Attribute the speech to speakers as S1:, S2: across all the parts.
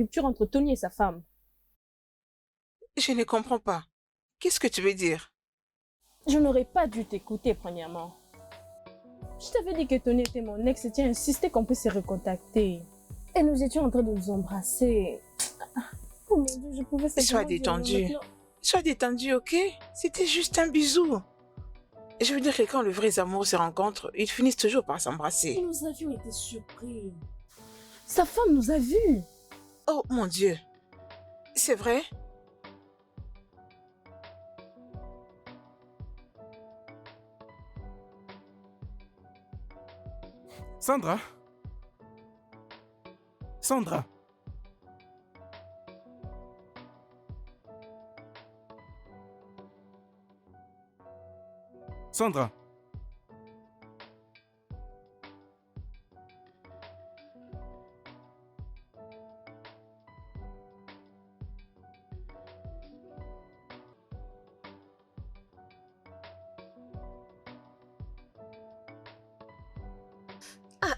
S1: Rupture entre Tony et sa femme.
S2: Je ne comprends pas. Qu'est-ce que tu veux dire?
S1: Je n'aurais pas dû t'écouter premièrement. Je t'avais dit que Tony était mon ex et tu as insisté qu'on puisse se recontacter. Et nous étions en train de nous embrasser. Oh mon Dieu, je pouvais simplement
S2: Sois
S1: dire
S2: détendu.
S1: maintenant.
S2: Sois détendu, ok? C'était juste un bisou. Je veux dire que quand les vrais amours se rencontrent, ils finissent toujours par s'embrasser.
S1: Nous avions été surpris. Sa femme nous a vus.
S2: Oh mon Dieu. C'est vrai?
S3: Sandra? Sandra? Sandra?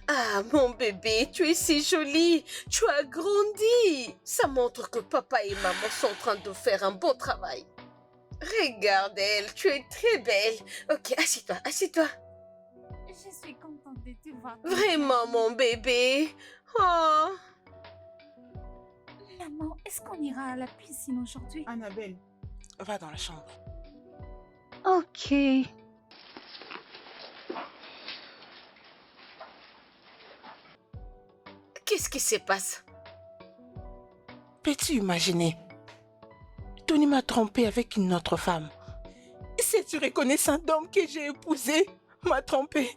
S4: Ah, mon bébé, tu es si jolie. Tu as grandi. Ça montre que papa et maman sont en train de faire un bon travail. Regarde elle, tu es très belle. Ok, assieds-toi, assieds-toi.
S5: Je suis contente de te voir.
S4: Vraiment, mon bébé. Oh.
S5: Maman, est-ce qu'on ira à la piscine aujourd'hui?
S2: Annabelle, va dans la chambre.
S5: Ok.
S4: Qu'est-ce qui se passe?
S2: Peux-tu imaginer? Tony m'a trompé avec une autre femme. Cette reconnaissante d'homme que j'ai épousé m'a trompé.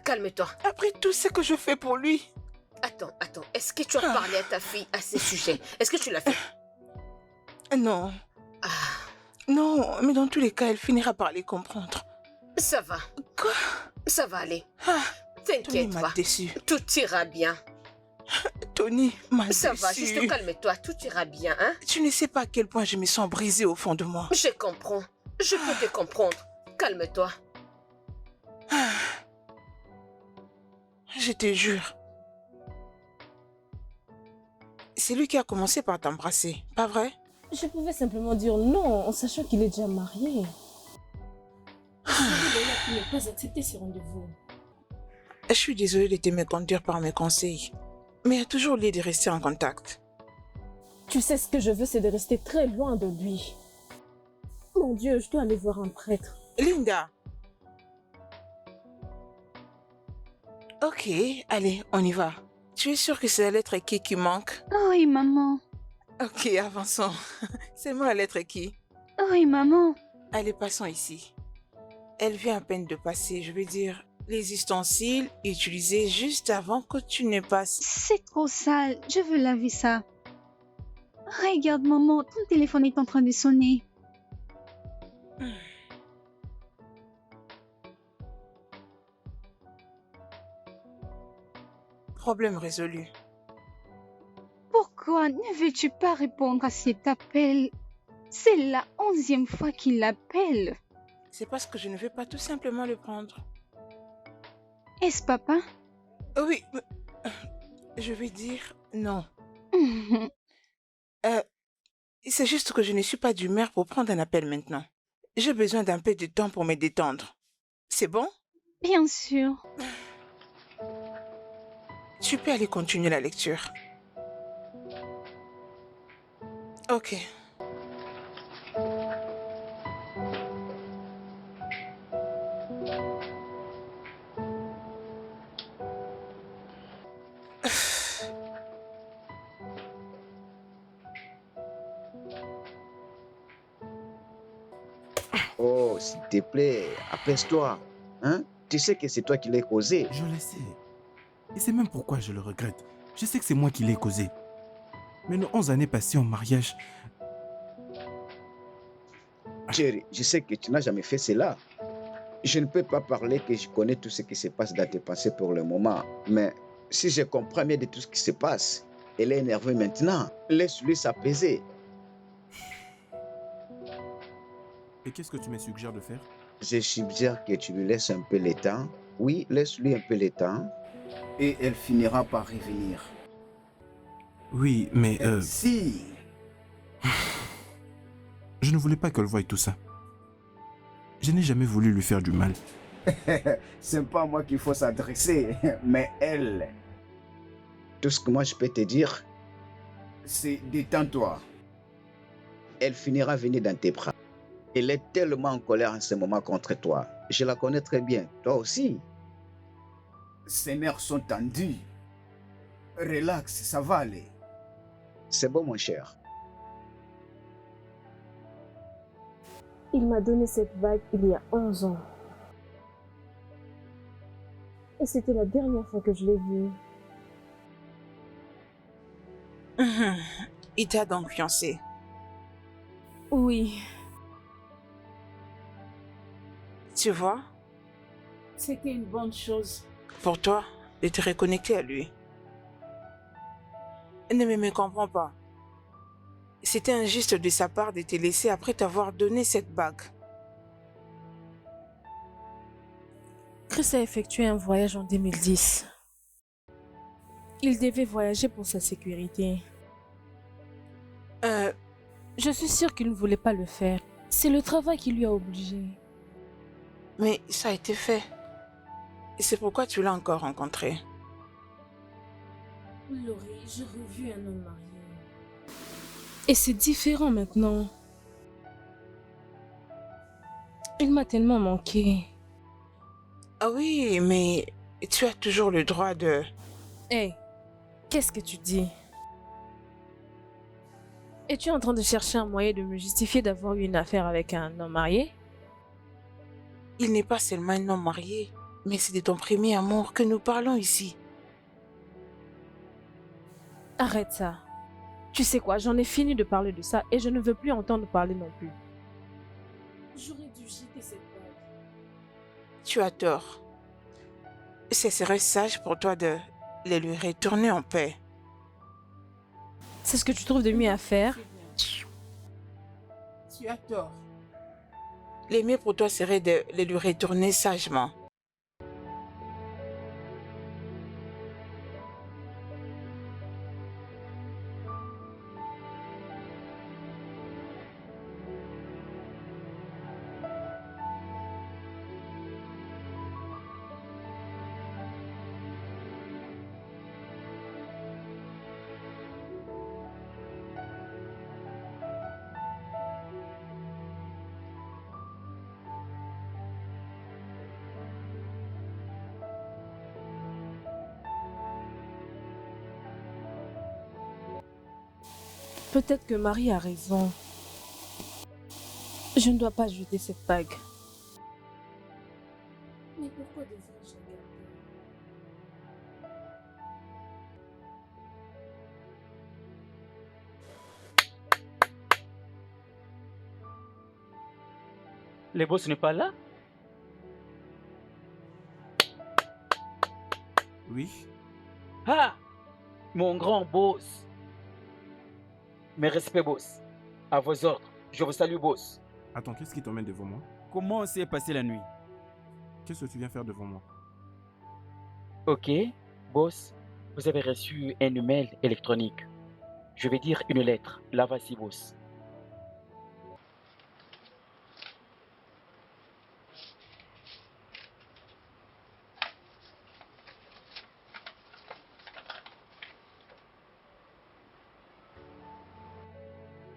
S4: Calme-toi.
S2: Après tout ce que je fais pour lui.
S4: Attends. Est-ce que tu as parlé à ta fille à ce sujet? Est-ce que tu l'as fait?
S2: Non.
S4: Ah,
S2: Non, mais dans tous les cas, elle finira par les comprendre.
S4: ça va.
S2: Quoi?
S4: Ça va aller.
S2: Ah, Tony
S4: T'inquiète
S2: m'a
S4: pas.
S2: déçu.
S4: Tout ira bien.
S2: Tony m'a
S4: Ça
S2: déçu.
S4: va, juste calme-toi. Tout ira bien, hein?
S2: Tu ne sais pas à quel point je me sens brisée au fond de moi.
S4: Je comprends. Je peux te comprendre. Calme-toi.
S2: Je te jure. C'est lui qui a commencé par t'embrasser, pas vrai?
S1: Je pouvais simplement dire non en sachant qu'il est déjà marié. Je savais d'ailleurs qu'il n'est pas accepté ce rendez-vous.
S2: Je suis désolée de te méconduire par mes conseils. Mais il y a toujours lieu de rester en contact.
S1: Tu sais ce que je veux, c'est de rester très loin de lui. Mon Dieu, je dois aller voir un prêtre.
S2: Linda. Ok, allez, on y va. Tu es sûre que c'est la lettre qui manque?
S5: Oui, maman.
S2: Ok, avançons. C'est moi la lettre qui.
S5: Oui, maman.
S2: Allez, passons ici. Elle vient à peine de passer, je veux dire, les ustensiles utilisés juste avant que tu ne passes.
S5: C'est trop sale. Je veux laver ça. Regarde, maman. Ton téléphone est en train de sonner.
S2: Problème résolu.
S5: Pourquoi ne veux-tu pas répondre à cet appel? C'est la 11e fois qu'il l'appelle.
S2: C'est parce que je ne veux pas tout simplement le prendre.
S5: Est-ce papa?
S2: Oui, mais, je vais dire non. C'est juste que je ne suis pas d'humeur pour prendre un appel maintenant. J'ai besoin d'un peu de temps pour me détendre. C'est bon?
S5: Bien sûr.
S2: Tu peux aller continuer la lecture. Ok.
S6: Oh, s'il te plaît, apaise-toi. Hein? Tu sais que c'est toi qui l'as causé.
S3: Je le sais. Et c'est même pourquoi je le regrette. Je sais que c'est moi qui l'ai causé. Mais nos 11 années passées en mariage...
S6: Jerry, je sais que tu n'as jamais fait cela. Je ne peux pas parler que je connais tout ce qui se passe dans tes pensées pour le moment. Mais si je comprends bien de tout ce qui se passe, elle est énervée maintenant. Laisse-lui s'apaiser.
S3: Et qu'est-ce que tu me suggères de faire?
S6: Je suggère que tu lui laisses un peu le temps. Oui, laisse-lui un peu le temps. Et elle finira par revenir.
S3: Oui, mais
S7: Si.
S3: je ne voulais pas qu'elle voie tout ça. Je n'ai jamais voulu lui faire du mal.
S7: C'est pas à moi qu'il faut s'adresser, mais elle.
S6: Tout ce que moi je peux te dire,
S7: C'est détends-toi.
S6: elle finira venir dans tes bras. Elle est tellement en colère en ce moment contre toi. Je la connais très bien. Toi aussi.
S7: Ses nerfs sont tendus. Relax, ça va aller.
S6: C'est bon, mon cher.
S1: Il m'a donné cette bague il y a 11 ans. Et c'était la dernière fois que je l'ai vue.
S2: Il t'a donc fiancé.
S1: Oui,
S2: Tu vois,
S1: c'était une bonne chose.
S2: pour toi, de te reconnecter à lui. Ne me comprends pas. C'était injuste de sa part de te laisser après t'avoir donné cette bague.
S1: Chris a effectué un voyage en 2010. Il devait voyager pour sa sécurité. Je suis sûre qu'il ne voulait pas le faire. C'est le travail qui lui a obligé.
S2: Mais ça a été fait. Et c'est pourquoi tu l'as encore rencontré.
S1: Laurie, j'ai revu un homme marié. Et c'est différent maintenant. Il m'a tellement manqué.
S2: Ah oui, mais tu as toujours le droit de...
S1: Hé, qu'est-ce que tu dis? Es-tu en train de chercher un moyen de me justifier d'avoir eu une affaire avec un homme marié?
S2: Il n'est pas seulement un homme marié, mais c'est de ton premier amour que nous parlons ici.
S1: Arrête ça. Tu sais quoi, j'en ai fini de parler de ça et je ne veux plus entendre parler non plus. J'aurais dû jeter cette bague.
S2: Tu as tort. Ce serait sage pour toi de les lui retourner en paix.
S1: C'est ce que tu trouves de mieux à faire?
S2: Tu as tort. Le mieux pour toi serait de les lui retourner sagement.
S1: Peut-être que Marie a raison. Je ne dois pas jeter cette bague. Mais pourquoi devrais-je la garder?
S8: Le boss n'est pas là?
S3: Oui.
S8: Ah! Mon grand boss! Mes respects, boss. À vos ordres. Je vous salue, boss.
S3: Attends, qu'est-ce qui t'emmène devant moi?
S9: Comment s'est passée la nuit?
S3: Qu'est-ce que tu viens faire devant moi?
S8: Ok, boss. Vous avez reçu un email électronique. Je vais dire une lettre. La voici, boss.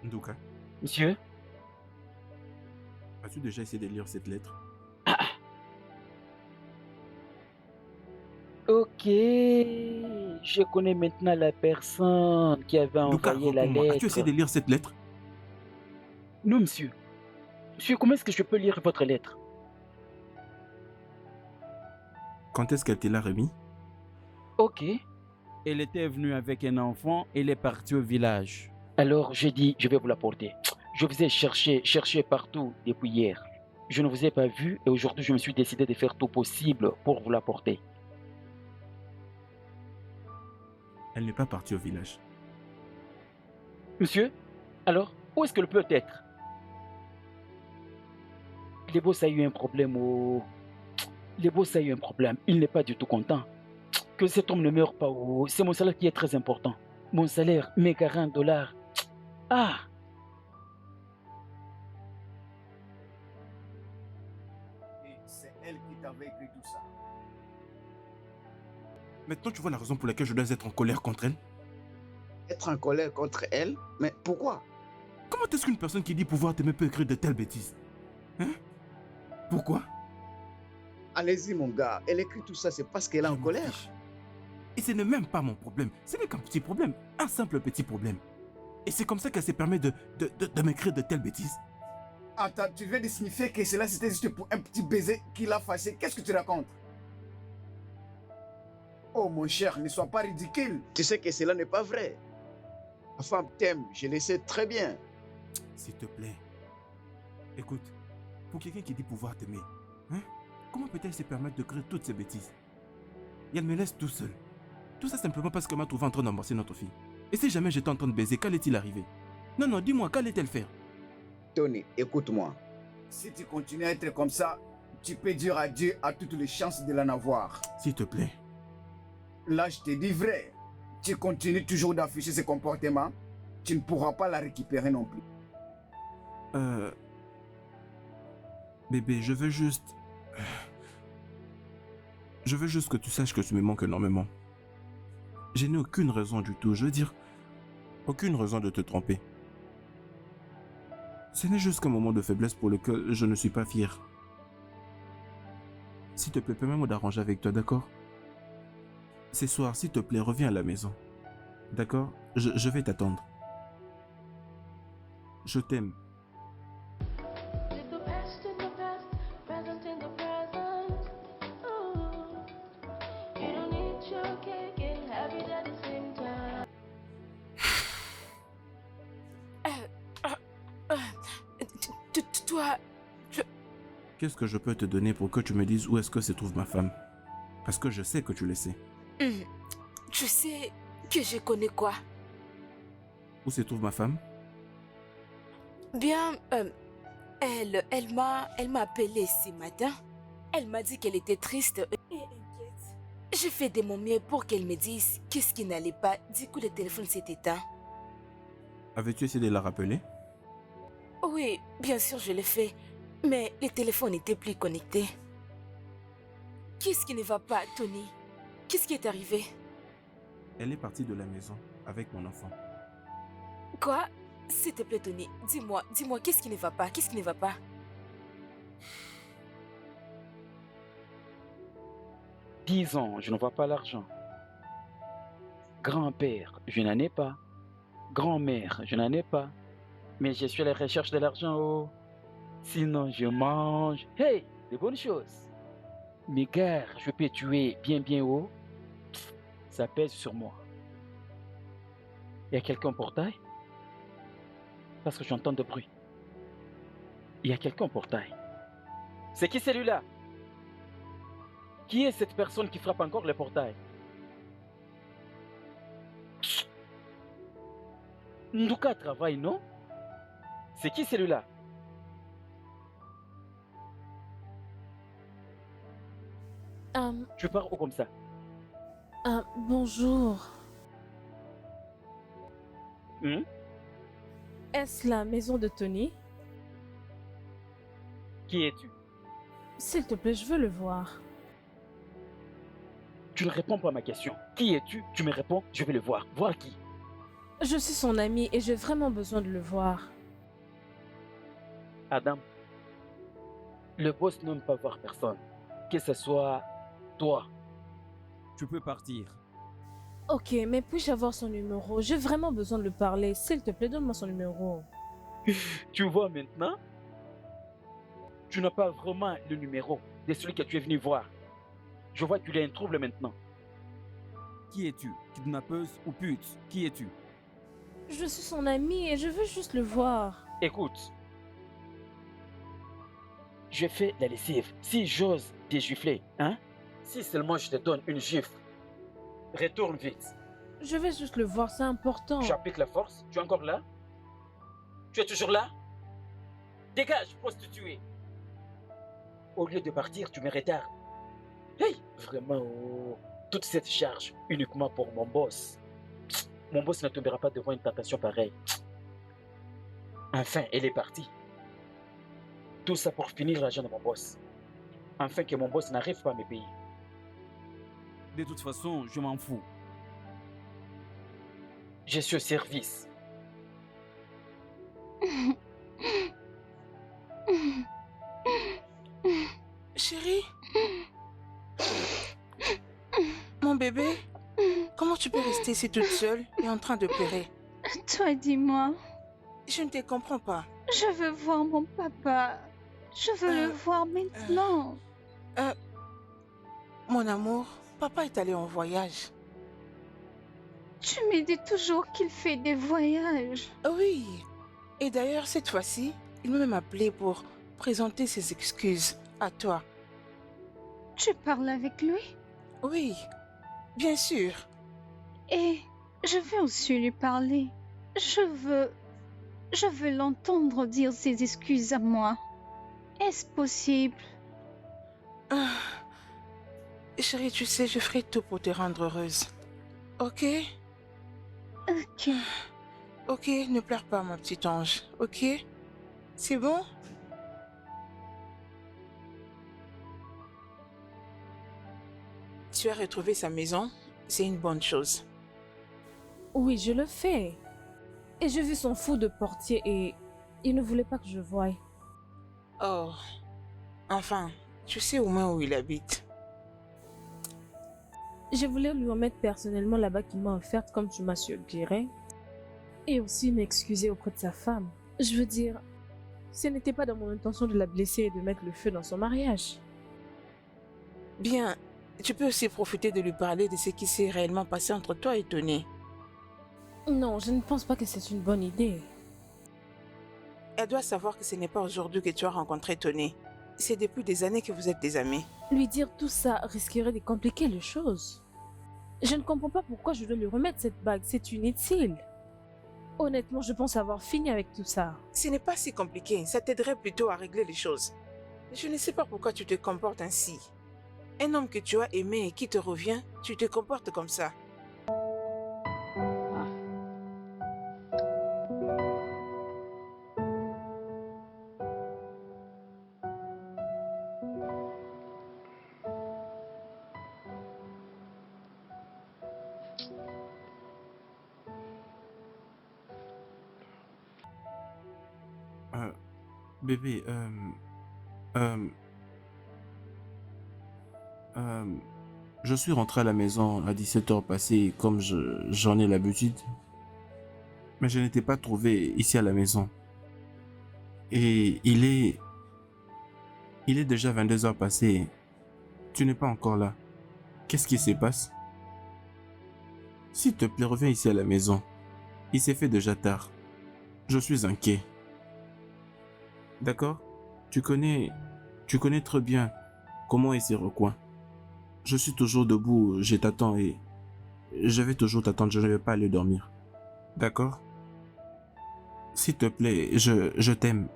S3: Nduka,
S8: Monsieur?
S3: as-tu déjà essayé de lire cette lettre?
S8: Ok, je connais maintenant la personne qui avait
S3: Nduka,
S8: envoyé la
S3: réponds-moi. As-tu
S8: lettre.
S3: essayé de lire cette lettre?
S8: Non, monsieur. Monsieur, comment est-ce que je peux lire votre lettre?
S3: Quand est-ce qu'elle te l'a remis?
S8: Ok.
S9: Elle était venue avec un enfant et elle est partie au village.
S8: Alors, j'ai dit, je vais vous l'apporter. Je vous ai cherché partout depuis hier. Je ne vous ai pas vu et aujourd'hui, je me suis décidé de faire tout possible pour vous l'apporter.
S3: Elle n'est pas partie au village.
S8: Monsieur, alors, où est-ce qu'elle peut être? Le boss a eu un problème au... Le boss a eu un problème. Il n'est pas du tout content. Que cet homme ne meure pas. C'est mon salaire qui est très important. Mon salaire, mes 40 dollars. Ah!
S7: Et c'est elle qui t'avait écrit tout ça.
S3: Maintenant, tu vois la raison pour laquelle je dois être en colère contre elle?
S6: Être en colère contre elle? Mais pourquoi?
S3: Comment est-ce qu'une personne qui dit pouvoir t'aimer peut écrire de telles bêtises? Hein? Pourquoi?
S6: Allez-y, mon gars. Elle écrit tout ça, c'est parce qu'elle est
S3: Je
S6: en
S3: m'en
S6: colère.
S3: fiche. Et ce n'est même pas mon problème. Ce n'est qu'un petit problème. Un simple petit problème. Et c'est comme ça qu'elle se permet de m'écrire de telles bêtises.
S7: Attends, tu viens de signifier que cela c'était juste pour un petit baiser qui l'a fâché. Qu'est-ce que tu racontes? Oh mon cher, ne sois pas ridicule.
S6: Tu sais que cela n'est pas vrai. Ma femme t'aime, je le sais très bien.
S3: S'il te plaît. Écoute, pour quelqu'un qui dit pouvoir t'aimer, hein, comment peut-elle se permettre de créer toutes ces bêtises? Et elle me laisse tout seul. Tout ça simplement parce qu'elle m'a trouvé en train d'embrasser notre fille. Et si jamais j'étais en train de baiser, qu'allait-il arriver? Non, non, dis-moi, qu'allait-elle faire?
S6: Tony, écoute-moi.
S7: Si tu continues à être comme ça, tu peux dire adieu à toutes les chances de l'en avoir.
S3: S'il te plaît.
S7: Là, je te dis vrai. Tu continues toujours d'afficher ce comportement, tu ne pourras pas la récupérer non plus.
S3: Bébé, je veux juste que tu saches que tu me manques énormément. Je n'ai aucune raison du tout, je veux dire, aucune raison de te tromper. Ce n'est juste qu'un moment de faiblesse pour lequel je ne suis pas fier. S'il te plaît, permets-moi d'arranger avec toi, d'accord? Ce soir, s'il te plaît, reviens à la maison. D'accord? Je vais t'attendre. Je t'aime.
S2: Toi,
S3: Qu'est-ce que je peux te donner pour que tu me dises où est-ce que se trouve ma femme? Parce que je sais que tu le sais.
S2: tu sais que je connais quoi?
S3: Où se trouve ma femme?
S2: Bien, elle m'a appelé ce matin. Elle m'a dit qu'elle était triste et inquiète. J'ai fait de mon mieux pour qu'elle me dise qu'est-ce qui n'allait pas. Du coup, le téléphone s'est éteint.
S3: Avais-tu essayé de la rappeler?
S2: Oui, bien sûr, je l'ai fait. Mais le téléphone n'était plus connecté. Qu'est-ce qui ne va pas, Tony? Qu'est-ce qui est arrivé?
S3: Elle est partie de la maison avec mon enfant.
S2: Quoi? S'il te plaît, Tony, dis-moi, qu'est-ce qui ne va pas? Qu'est-ce qui ne va pas?
S8: 10 ans, je ne vois pas l'argent. Grand-père, je n'en ai pas. Grand-mère, je n'en ai pas. Mais je suis à la recherche de l'argent, oh. Sinon, je mange. Hey, des bonnes choses. Mais gars, je peux tuer bien haut. Ça pèse sur moi. Il y a quelqu'un au portail? Parce que j'entends de bruit. Il y a quelqu'un au portail. C'est qui celui-là? Qui est cette personne qui frappe encore le portail? Ndouka travaille, non? C'est qui celui-là? Tu pars où comme ça?
S1: Bonjour. Est-ce la maison de Tony?
S8: Qui es-tu?
S1: S'il te plaît, je veux le voir.
S8: Tu ne réponds pas à ma question. Qui es-tu? Tu me réponds, je vais le voir. Voir qui?
S1: Je suis son ami et j'ai vraiment besoin de le voir.
S8: Adam, le boss n'aime pas voir personne. Que ce soit toi.
S9: Tu peux partir.
S1: Ok, mais puis-je avoir son numéro? J'ai vraiment besoin de le parler. S'il te plaît, donne-moi son numéro.
S8: Tu vois maintenant? Tu n'as pas vraiment le numéro de celui que tu es venu voir. Je vois qu'il y a un trouble maintenant.
S9: Qui es-tu? Kidnappeuse ou pute? Qui es-tu?
S1: Je suis son ami et je veux juste le voir.
S8: Écoute. Je fais la lessive. Si j'ose te gifler, hein? Si seulement je te donne une gifle, retourne vite.
S1: Je vais juste le voir, c'est important.
S8: Tu appliques la force? Tu es encore là? Tu es toujours là? Dégage, prostituée! Au lieu de partir, tu me retardes. Hey! Vraiment, oh, toute cette charge uniquement pour mon boss. mon boss ne tombera pas devant une tentation pareille. Enfin, elle est partie. Tout ça pour finir l'argent de mon boss. Afin que mon boss n'arrive pas à me payer.
S9: De toute façon, je m'en fous.
S8: Je suis au service.
S2: Chérie? Mon bébé? Comment tu peux rester ici toute seule et en train de pleurer?
S5: Toi, dis-moi.
S2: Je ne te comprends pas.
S5: Je veux voir mon papa. Je veux le voir maintenant.
S2: Mon amour, papa est allé en voyage.
S5: Tu me dis toujours qu'il fait des voyages.
S2: Oui. Et d'ailleurs, cette fois-ci, il m'a même appelé pour présenter ses excuses à toi.
S5: Tu parles avec lui?
S2: Oui, bien sûr.
S5: Et je veux aussi lui parler. Je veux l'entendre dire ses excuses à moi. Est-ce possible?
S2: Chérie, tu sais, je ferai tout pour te rendre heureuse. Ok?
S5: Ok.
S2: Ok, ne pleure pas, ma petite ange. Ok? C'est bon? Tu as retrouvé sa maison, c'est une bonne chose.
S1: Oui, je le fais. Et j'ai vu son fou de portier et il ne voulait pas que je voie.
S2: Oh, enfin, tu sais au moins où il habite.
S1: Je voulais lui remettre personnellement la bague qu'il m'a offerte comme tu m'as suggéré. Et aussi m'excuser auprès de sa femme. Je veux dire, ce n'était pas dans mon intention de la blesser et de mettre le feu dans son mariage.
S2: Bien, tu peux aussi profiter de lui parler de ce qui s'est réellement passé entre toi et Tony.
S1: Non, je ne pense pas que c'est une bonne idée.
S2: Elle doit savoir que ce n'est pas aujourd'hui que tu as rencontré Tony. C'est depuis des années que vous êtes des amis.
S1: Lui dire tout ça risquerait de compliquer les choses. Je ne comprends pas pourquoi je dois lui remettre cette bague, c'est inutile. Honnêtement, je pense avoir fini avec tout ça.
S2: Ce n'est pas si compliqué, ça t'aiderait plutôt à régler les choses. Je ne sais pas pourquoi tu te comportes ainsi. Un homme que tu as aimé et qui te revient, tu te comportes comme ça.
S3: Bébé, je suis rentré à la maison à 17h passées comme j'en ai l'habitude. Mais je n'étais pas trouvé ici à la maison. Et il est déjà 22h passées. Tu n'es pas encore là. Qu'est-ce qui se passe? S'il te plaît, reviens ici à la maison. Il s'est fait déjà tard. Je suis inquiet. D'accord? Tu connais très bien comment est ces recoins. Je suis toujours debout, je t'attends et je vais toujours t'attendre, je ne vais pas aller dormir. D'accord? S'il te plaît, je t'aime.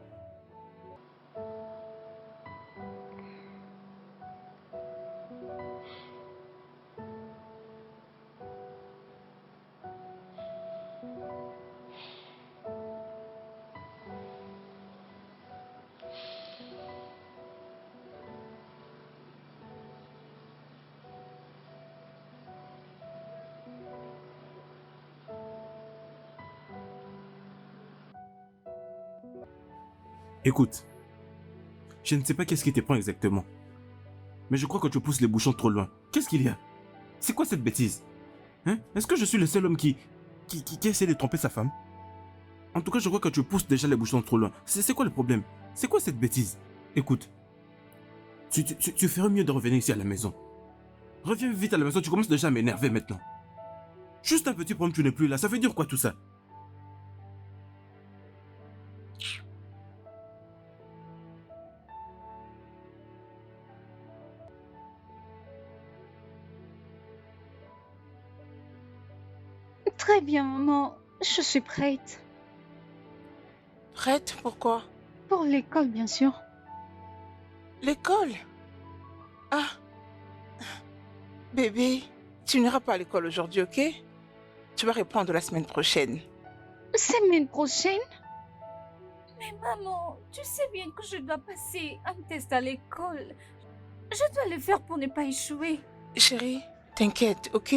S3: Écoute, je ne sais pas qu'est-ce qui te prend exactement. Mais je crois que tu pousses les bouchons trop loin. Qu'est-ce qu'il y a? C'est quoi cette bêtise? Hein? Est-ce que je suis le seul homme qui essaie de tromper sa femme? En tout cas, je crois que tu pousses déjà les bouchons trop loin. C'est quoi le problème? C'est quoi cette bêtise? Écoute, tu ferais mieux de revenir ici à la maison. Reviens vite à la maison, tu commences déjà à m'énerver maintenant. Juste un petit problème, tu n'es plus là. Ça veut dire quoi tout ça?
S5: Très bien, maman. Je suis prête.
S2: Prête? Pourquoi?
S5: Pour l'école, bien sûr.
S2: L'école? Ah! Bébé, tu n'iras pas à l'école aujourd'hui, ok? Tu vas reprendre la semaine prochaine.
S5: Semaine prochaine?
S10: Mais maman, tu sais bien que je dois passer un test à l'école. Je dois le faire pour ne pas échouer.
S2: Chérie, t'inquiète, ok?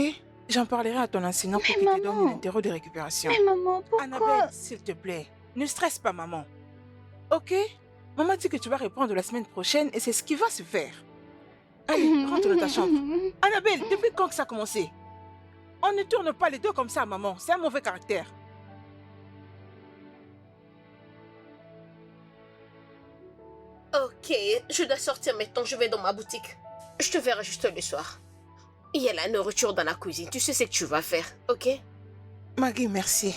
S2: J'en parlerai à ton enseignant pour qu'il te donne une interro de récupération.
S5: Mais maman, pourquoi?
S2: Annabelle, s'il te plaît, ne stresse pas maman. Ok? Maman dit que tu vas reprendre la semaine prochaine et c'est ce qui va se faire. Allez, rentre dans ta chambre. Annabelle, depuis quand que ça a commencé? On ne tourne pas les deux comme ça, maman. C'est un mauvais caractère.
S4: Ok, je dois sortir maintenant, je vais dans ma boutique. Je te verrai juste le soir. Il y a la nourriture dans la cuisine, tu sais ce que tu vas faire, ok?
S2: Maggie, merci.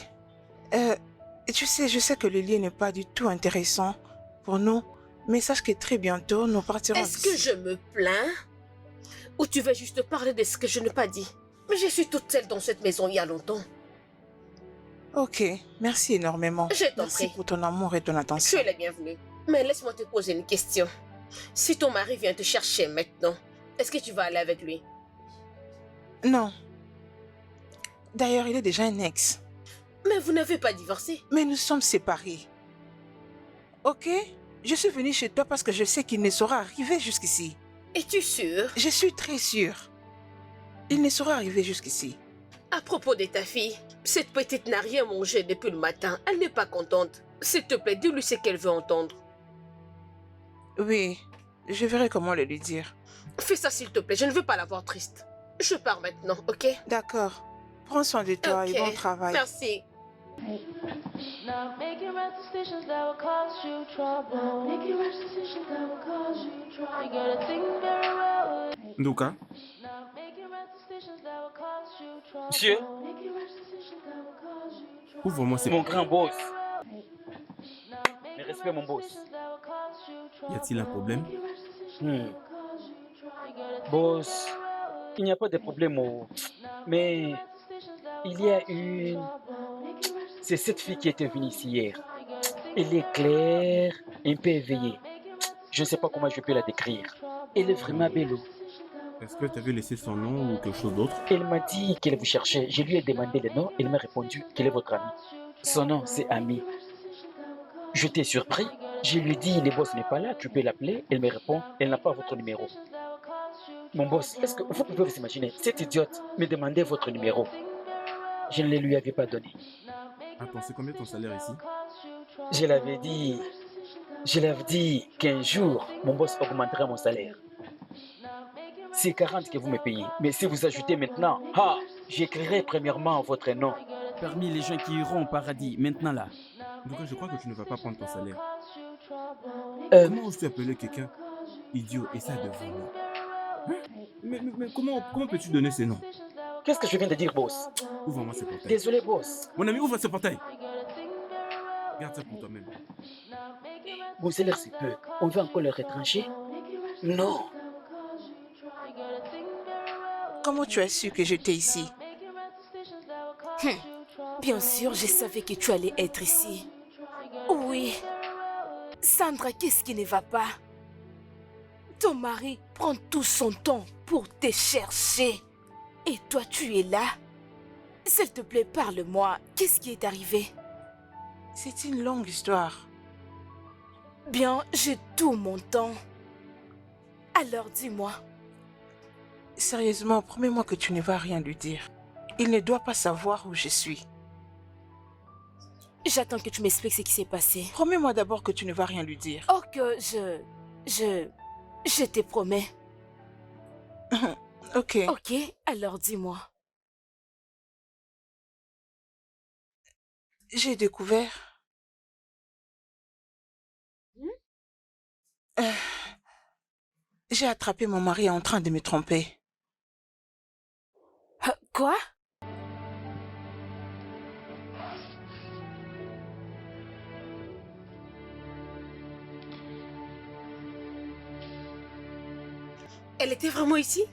S2: Tu sais, je sais que le lien n'est pas du tout intéressant pour nous, mais sache que très bientôt, nous partirons
S4: Est-ce que je me plains? Ou tu veux juste parler de ce que je n'ai pas dit? Mais je suis toute seule dans cette maison il y a longtemps.
S2: Ok, merci énormément.
S4: Je t'en
S2: Merci
S4: prie.
S2: pour ton amour et ton
S4: Tu
S2: attention.
S4: es la bienvenue. Mais laisse-moi te poser une question. Si ton mari vient te chercher maintenant, est-ce que tu vas aller avec lui?
S2: Non. D'ailleurs, il est déjà un ex.
S4: Mais vous n'avez pas divorcé.
S2: Mais nous sommes séparés. Ok? Je suis venue chez toi parce que je sais qu'il ne saura arriver jusqu'ici.
S4: Es-tu sûre?
S2: Je suis très sûre. Il ne saura arriver jusqu'ici.
S4: À propos de ta fille, cette petite n'a rien mangé depuis le matin. Elle n'est pas contente. S'il te plaît, dis-lui ce qu'elle veut entendre.
S2: Oui, je verrai comment le lui dire.
S4: Fais ça s'il te plaît, je ne veux pas la voir triste. Je pars maintenant, ok?
S2: D'accord. Prends soin de toi et
S4: Ok,
S2: bon travail.
S4: merci.
S11: Not making right decisions that will cause you trouble. Not making right decisions that will cause you trouble. You gotta think very well.
S3: Ndoka,
S11: Not making right decisions that will cause you trouble.
S8: Monsieur,
S11: Making right decisions that will cause you trouble.
S3: ouvre-moi ces
S8: mon
S3: portes.
S8: grand boss.
S11: Not
S8: Mais
S11: making
S8: respect mon boss.
S11: decisions that will cause you trouble.
S3: Y a-t-il un problème?
S11: Making right decisions that
S8: Hmm.
S11: will cause you trouble. You gotta think
S8: Boss,
S11: very well.
S8: il n'y a pas de problème. Oh. Mais il y a une... C'est cette fille qui était venue ici hier. Elle est claire, un peu éveillée. Je ne sais pas comment je peux la décrire. Elle est vraiment belle.
S3: Est-ce que tu avais laissé son nom ou quelque chose d'autre?
S8: Elle m'a dit qu'elle vous cherchait. Je lui ai demandé le nom. Elle m'a répondu qu'elle est votre amie. Son nom, c'est Ami. J'étais surpris. Je lui ai dit, le boss n'est pas là, tu peux l'appeler. Elle me répond, elle n'a pas votre numéro. Mon boss, est-ce que vous pouvez vous imaginer, cette idiote me demandait votre numéro. Je ne le lui avais pas donné.
S3: Attends, c'est combien ton salaire ici?
S8: Je l'avais dit qu'un jour, mon boss augmentera mon salaire. C'est 40 que vous me payez. Mais si vous ajoutez maintenant, j'écrirai premièrement votre nom.
S9: Parmi les gens qui iront au paradis, maintenant là.
S3: Ndoka, je crois que tu ne vas pas prendre ton salaire.
S8: Euh,
S3: Comment oses-tu appeler quelqu'un idiot et ça devant moi? Hein? Mais comment peux-tu donner ces noms?
S8: Qu'est-ce que je viens de dire, boss?
S3: Ouvre-moi ce portail.
S8: Désolé, boss.
S3: Mon ami, ouvre ce portail. Garde ça pour toi-même.
S8: Mon salaire, c'est peu. On veut encore le retrancher? Non.
S2: Comment tu as su que j'étais ici? Bien sûr, je savais que tu allais être ici. Oui. Sandra, qu'est-ce qui ne va pas? Ton mari prend tout son temps pour te chercher. Et toi, tu es là? S'il te plaît, parle-moi. Qu'est-ce qui est arrivé? C'est une longue histoire. Bien, j'ai tout mon temps. Alors dis-moi. Sérieusement, promets-moi que tu ne vas rien lui dire. Il ne doit pas savoir où je suis. J'attends que tu m'expliques ce qui s'est passé. Promets-moi d'abord que tu ne vas rien lui dire. Oh, que je te promets. Ok. Ok, alors dis-moi. J'ai découvert... j'ai attrapé mon mari en train de me tromper. Quoi?
S4: Elle était vraiment ici?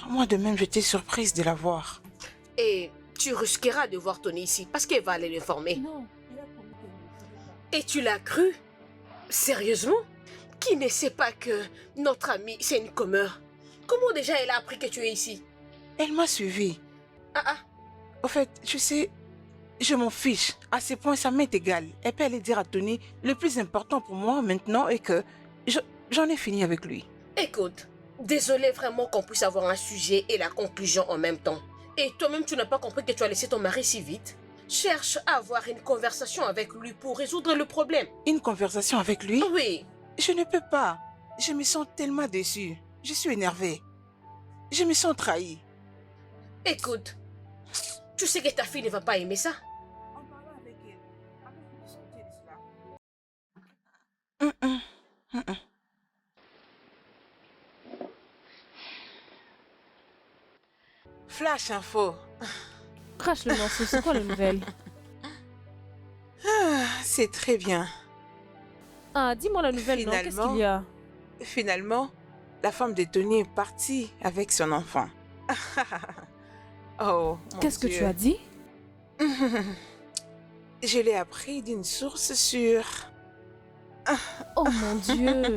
S2: Moi de même, j'étais surprise de la voir.
S4: Et tu risqueras de voir Tony ici parce qu'elle va aller l'informer.
S1: Non, il a promis qu'elle ne le ferait pas.
S4: Et tu l'as cru? Sérieusement? Qui ne sait pas que notre amie, c'est une commeur? Comment déjà elle a appris que tu es ici?
S2: Elle m'a suivi.
S12: Au fait, tu sais, je m'en fiche. À ce point, ça m'est égal. Elle peut aller dire à Tony, le plus important pour moi maintenant est que j'en ai fini avec lui.
S4: Écoute, désolé vraiment qu'on puisse avoir un sujet et la conclusion en même temps. Et toi-même, tu n'as pas compris que tu as laissé ton mari si vite? Cherche à avoir une conversation avec lui pour résoudre le problème.
S12: Une conversation avec lui?
S4: Oui.
S12: Je ne peux pas. Je me sens tellement déçue. Je suis énervée. Je me sens trahie.
S4: Écoute, tu sais que ta fille ne va pas aimer ça.
S12: En parlant avec elle, avant de discuter de cela. Flash info.
S1: Crache le morceau, c'est quoi la nouvelle?
S12: C'est très bien.
S1: Ah, dis-moi la nouvelle, non? Qu'est-ce qu'il y a?
S12: Finalement, la femme de Tony est partie avec son enfant. Oh,
S1: qu'est-ce que tu as dit?
S12: Je l'ai appris d'une source sûre.
S1: Oh mon Dieu!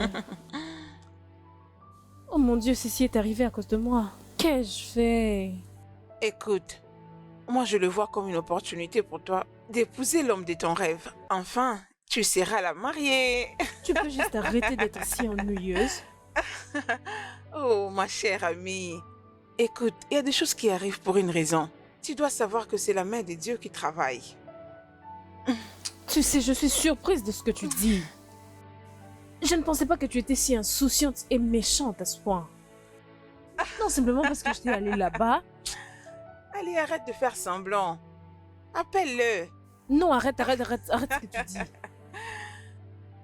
S1: Oh mon Dieu, ceci est arrivé à cause de moi. Qu'ai-je fait?
S12: Écoute, moi je le vois comme une opportunité pour toi d'épouser l'homme de ton rêve. Enfin, tu seras la mariée.
S1: Tu peux juste arrêter d'être si ennuyeuse?
S12: Oh, ma chère amie. Écoute, il y a des choses qui arrivent pour une raison. Tu dois savoir que c'est la main de Dieu qui travaille.
S1: Tu sais, je suis surprise de ce que tu dis. Je ne pensais pas que tu étais si insouciante et méchante à ce point. Non, simplement parce que j'étais allée là-bas.
S12: Allez, arrête de faire semblant. Appelle-le.
S1: Non, arrête ce que tu dis.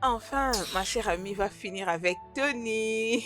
S12: Enfin, ma chère amie va finir avec Tony.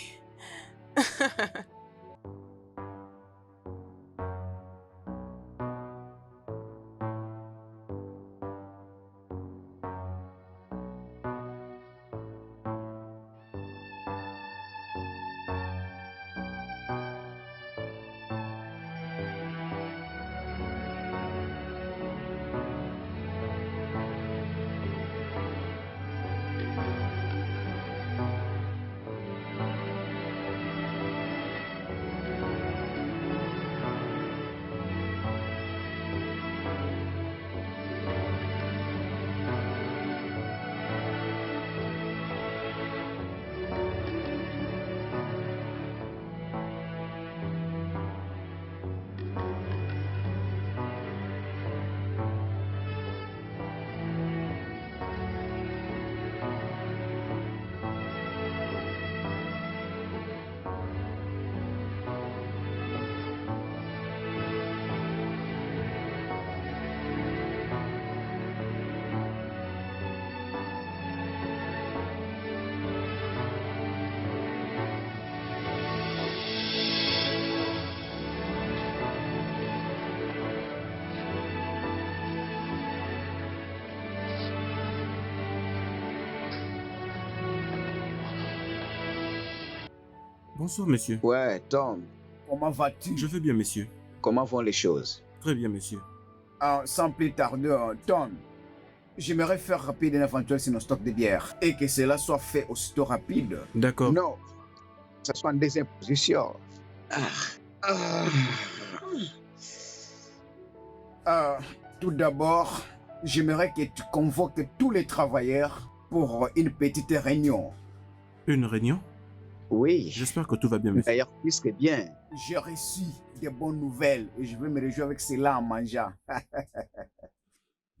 S3: Bonsoir, monsieur.
S6: Ouais, Tom.
S7: Comment vas-tu?
S3: Je vais bien, monsieur.
S6: Comment vont les choses?
S3: Très bien, monsieur.
S7: Sans plus tarder, Tom, j'aimerais faire rapide un éventuel sur nos stocks de bière et que cela soit fait aussitôt rapide.
S3: D'accord.
S6: Non, ça soit en deuxième position.
S7: Tout d'abord, j'aimerais que tu convoques tous les travailleurs pour une petite réunion.
S3: Une réunion?
S6: Oui.
S3: J'espère que tout va bien, monsieur.
S6: D'ailleurs, plus que bien.
S7: J'ai reçu des bonnes nouvelles et je vais me réjouir avec cela en mangeant.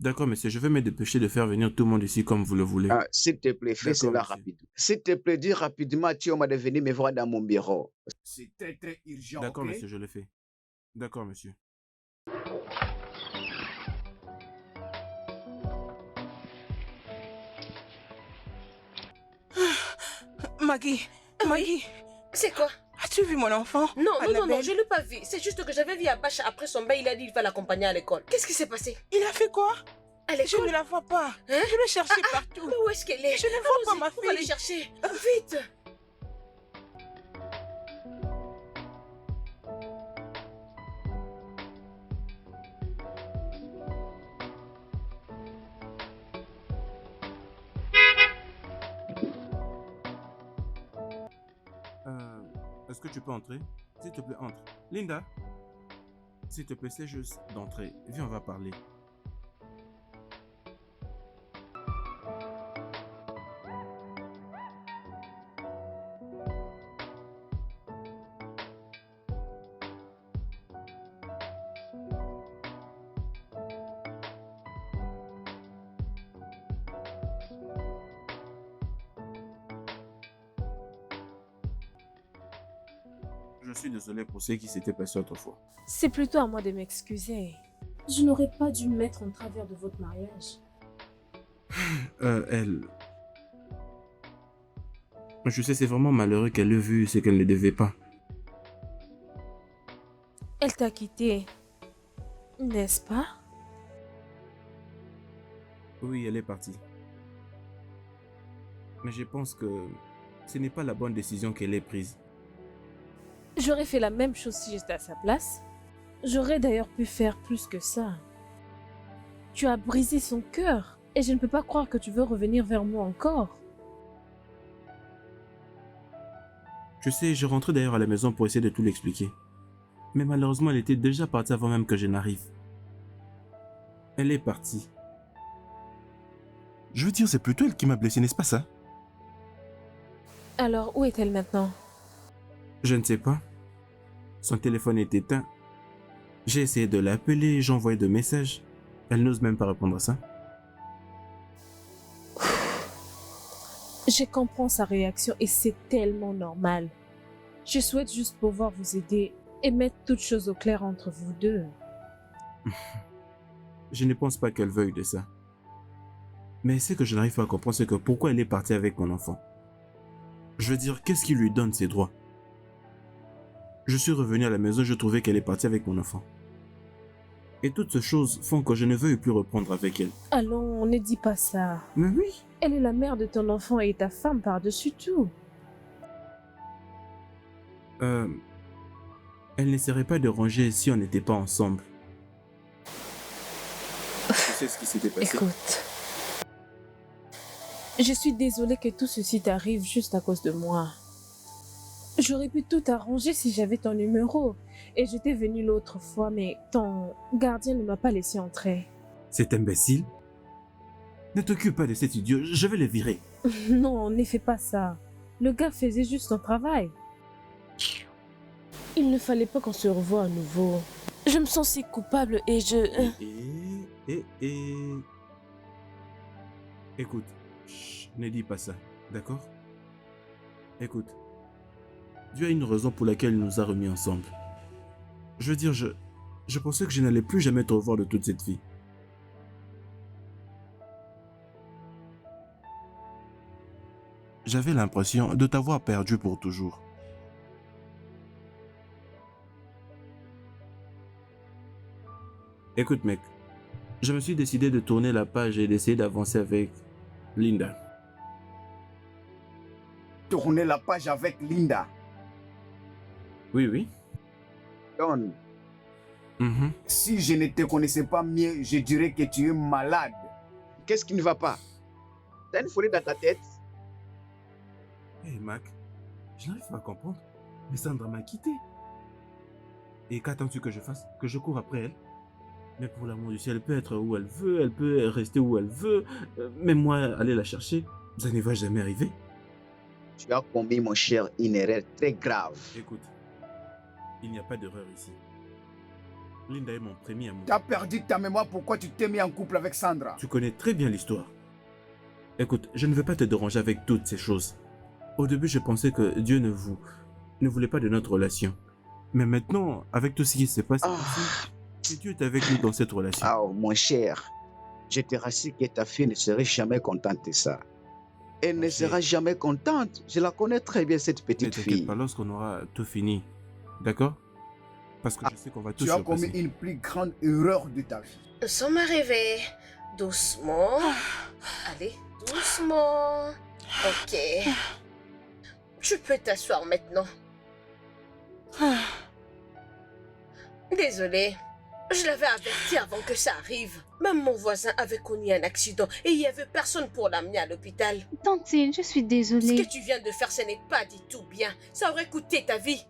S3: D'accord, monsieur. Je vais me dépêcher de faire venir tout le monde ici comme vous le voulez.
S6: S'il te plaît, fais cela rapidement. S'il te plaît, dis rapidement à Thioma de venir me voir dans mon bureau.
S7: C'est très très urgent.
S3: D'accord,
S7: okay?
S3: monsieur, je le fais. D'accord, monsieur.
S12: Maggie, Maggie.
S4: C'est quoi?
S12: As-tu vu mon enfant?
S4: Non, je ne l'ai pas vu. C'est juste que j'avais vu Abacha après son bain, il a dit qu'il va l'accompagner à l'école. Qu'est-ce qui s'est passé?
S12: Il a fait quoi?
S4: À l'école?
S12: Je ne la vois pas. Je l'ai cherchée partout.
S4: Mais où est-ce qu'elle est?
S12: Je ne vois pas ma fille.
S4: On va aller chercher. Vite!
S3: Est-ce que tu peux entrer? S'il te plaît, entre. Linda? S'il te plaît, c'est juste d'entrer. Viens, on va parler. Je suis désolé pour ce qui s'était passé autrefois.
S1: C'est plutôt à moi de m'excuser. Je n'aurais pas dû me mettre en travers de votre mariage.
S3: Elle... Je sais, c'est vraiment malheureux qu'elle ait vu ce qu'elle ne devait pas.
S1: Elle t'a quitté, n'est-ce pas?
S3: Oui, elle est partie. Mais je pense que ce n'est pas la bonne décision qu'elle ait prise.
S1: J'aurais fait la même chose si j'étais à sa place. J'aurais d'ailleurs pu faire plus que ça. Tu as brisé son cœur et je ne peux pas croire que tu veux revenir vers moi encore.
S3: Je sais, je rentrais d'ailleurs à la maison pour essayer de tout l'expliquer. Mais malheureusement, elle était déjà partie avant même que je n'arrive. Elle est partie. Je veux dire, c'est plutôt elle qui m'a blessé, n'est-ce pas ça?
S1: Alors, où est-elle maintenant?
S3: Je ne sais pas. Son téléphone est éteint. J'ai essayé de l'appeler, j'ai envoyé des messages. Elle n'ose même pas répondre à ça.
S1: Je comprends sa réaction et c'est tellement normal. Je souhaite juste pouvoir vous aider et mettre toutes choses au clair entre vous deux.
S3: Je ne pense pas qu'elle veuille de ça. Mais ce que je n'arrive pas à comprendre, c'est que pourquoi elle est partie avec mon enfant. Je veux dire, qu'est-ce qui lui donne ses droits? Je suis revenu à la maison, je trouvais qu'elle est partie avec mon enfant. Et toutes ces choses font que je ne veuille plus reprendre avec elle.
S1: Allons, ne dis pas ça.
S3: Mais oui.
S1: Elle est la mère de ton enfant et ta femme par-dessus tout.
S3: Elle n'essaierait pas de ranger si on n'était pas ensemble. Tu sais ce qui s'était passé?
S1: Écoute. Je suis désolée que tout ceci t'arrive juste à cause de moi. J'aurais pu tout arranger si j'avais ton numéro. Et j'étais venue l'autre fois, mais ton gardien ne m'a pas laissé entrer.
S3: Cet imbécile? Ne t'occupe pas de cet idiot, je vais le virer.
S1: Non, ne fais pas ça. Le gars faisait juste son travail. Il ne fallait pas qu'on se revoie à nouveau. Je me sens si coupable et je...
S3: Écoute, chut, ne dis pas ça, d'accord? Écoute, Dieu a une raison pour laquelle il nous a remis ensemble. Je veux dire, je pensais que je n'allais plus jamais te revoir de toute cette vie. J'avais l'impression de t'avoir perdu pour toujours. Écoute mec, je me suis décidé de tourner la page et d'essayer d'avancer avec Linda.
S7: Tourner la page avec Linda?
S3: Oui, oui.
S7: Don, si je ne te connaissais pas mieux, je dirais que tu es malade.
S6: Qu'est-ce qui ne va pas? T'as une folie dans ta tête?
S3: Hé Mac, je n'arrive pas à comprendre. Mais Sandra m'a quitté. Et qu'attends-tu que je fasse? Que je cours après elle? Mais pour l'amour du ciel, elle peut être où elle veut, elle peut rester où elle veut. Mais moi, aller la chercher, ça ne va jamais arriver.
S6: Tu as commis, mon cher, une erreur très grave.
S3: Écoute, il n'y a pas d'erreur ici. Linda est mon premier amour.
S7: Tu as perdu ta mémoire, pourquoi tu t'es mis en couple avec Sandra?
S3: Tu connais très bien l'histoire. Écoute, je ne veux pas te déranger avec toutes ces choses. Au début, je pensais que Dieu ne voulait pas de notre relation. Mais maintenant, avec tout ce qui se passe ici, que Dieu est avec nous dans cette relation.
S6: Oh, mon cher, je te rassure que ta fille ne serait jamais contente de ça. Elle ne sera jamais contente. Je la connais très bien, cette petite fille.
S3: Ne t'inquiète pas, lorsqu'on aura tout fini, d'accord? Parce que je sais qu'on va tout surpasser.
S7: Tu as commis une plus grande erreur de ta vie.
S4: Nous sommes arrivés. Doucement. Allez, doucement. Ok. Tu peux t'asseoir maintenant. Désolée. Je l'avais averti avant que ça arrive. Même mon voisin avait connu un accident et il n'y avait personne pour l'amener à l'hôpital.
S5: Tantine, je suis désolée.
S4: Ce que tu viens de faire, ce n'est pas du tout bien. Ça aurait coûté ta vie.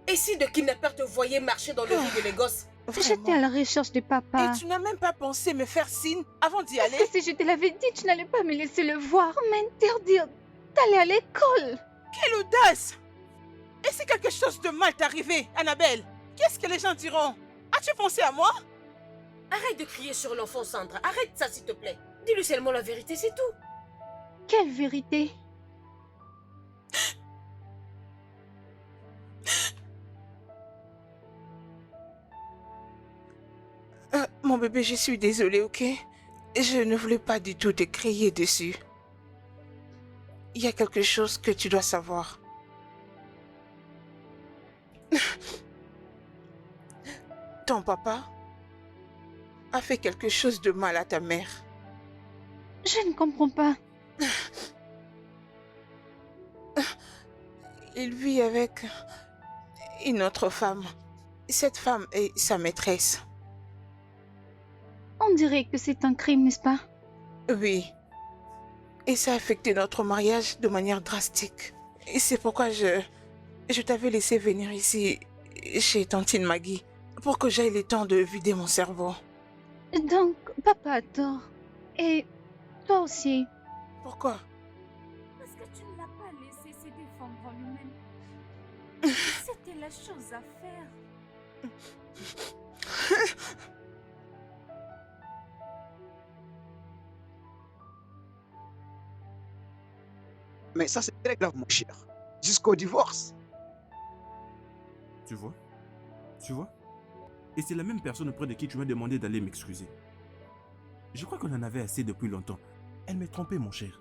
S4: Et si de kidnappeurs te voyaient marcher dans le rue de Lagos,
S5: J'étais à la recherche de papa.
S12: Et tu n'as même pas pensé me faire signe avant d'y aller?
S5: Parce que si je te l'avais dit, tu n'allais pas me laisser le voir, m'interdire d'aller à l'école.
S12: Quelle audace! Et si quelque chose de mal t'est arrivé, Annabelle, qu'est-ce que les gens diront? As-tu pensé à moi?
S4: Arrête de crier sur l'enfant, Sandra. Arrête ça, s'il te plaît. Dis-lui seulement la vérité, c'est tout.
S5: Quelle vérité?
S12: Mon bébé, je suis désolée, ok? Je ne voulais pas du tout te crier dessus. Il y a quelque chose que tu dois savoir. Ton papa a fait quelque chose de mal à ta mère.
S5: Je ne comprends pas.
S12: Il vit avec une autre femme. Cette femme est sa maîtresse.
S5: On dirait que c'est un crime, n'est-ce pas?
S12: Oui. Et ça a affecté notre mariage de manière drastique. Et c'est pourquoi je t'avais laissé venir ici, chez tantine Maggie, pour que j'aie le temps de vider mon cerveau.
S5: Donc, papa a tort. Et toi aussi.
S12: Pourquoi?
S10: Parce que tu ne l'as pas laissé se défendre lui-même. C'était la chose à faire.
S6: Mais ça, c'est très grave, mon cher. Jusqu'au divorce.
S3: Tu vois? Tu vois? Et c'est la même personne auprès de qui tu m'as demandé d'aller m'excuser. Je crois qu'on en avait assez depuis longtemps. Elle m'a trompé, mon cher.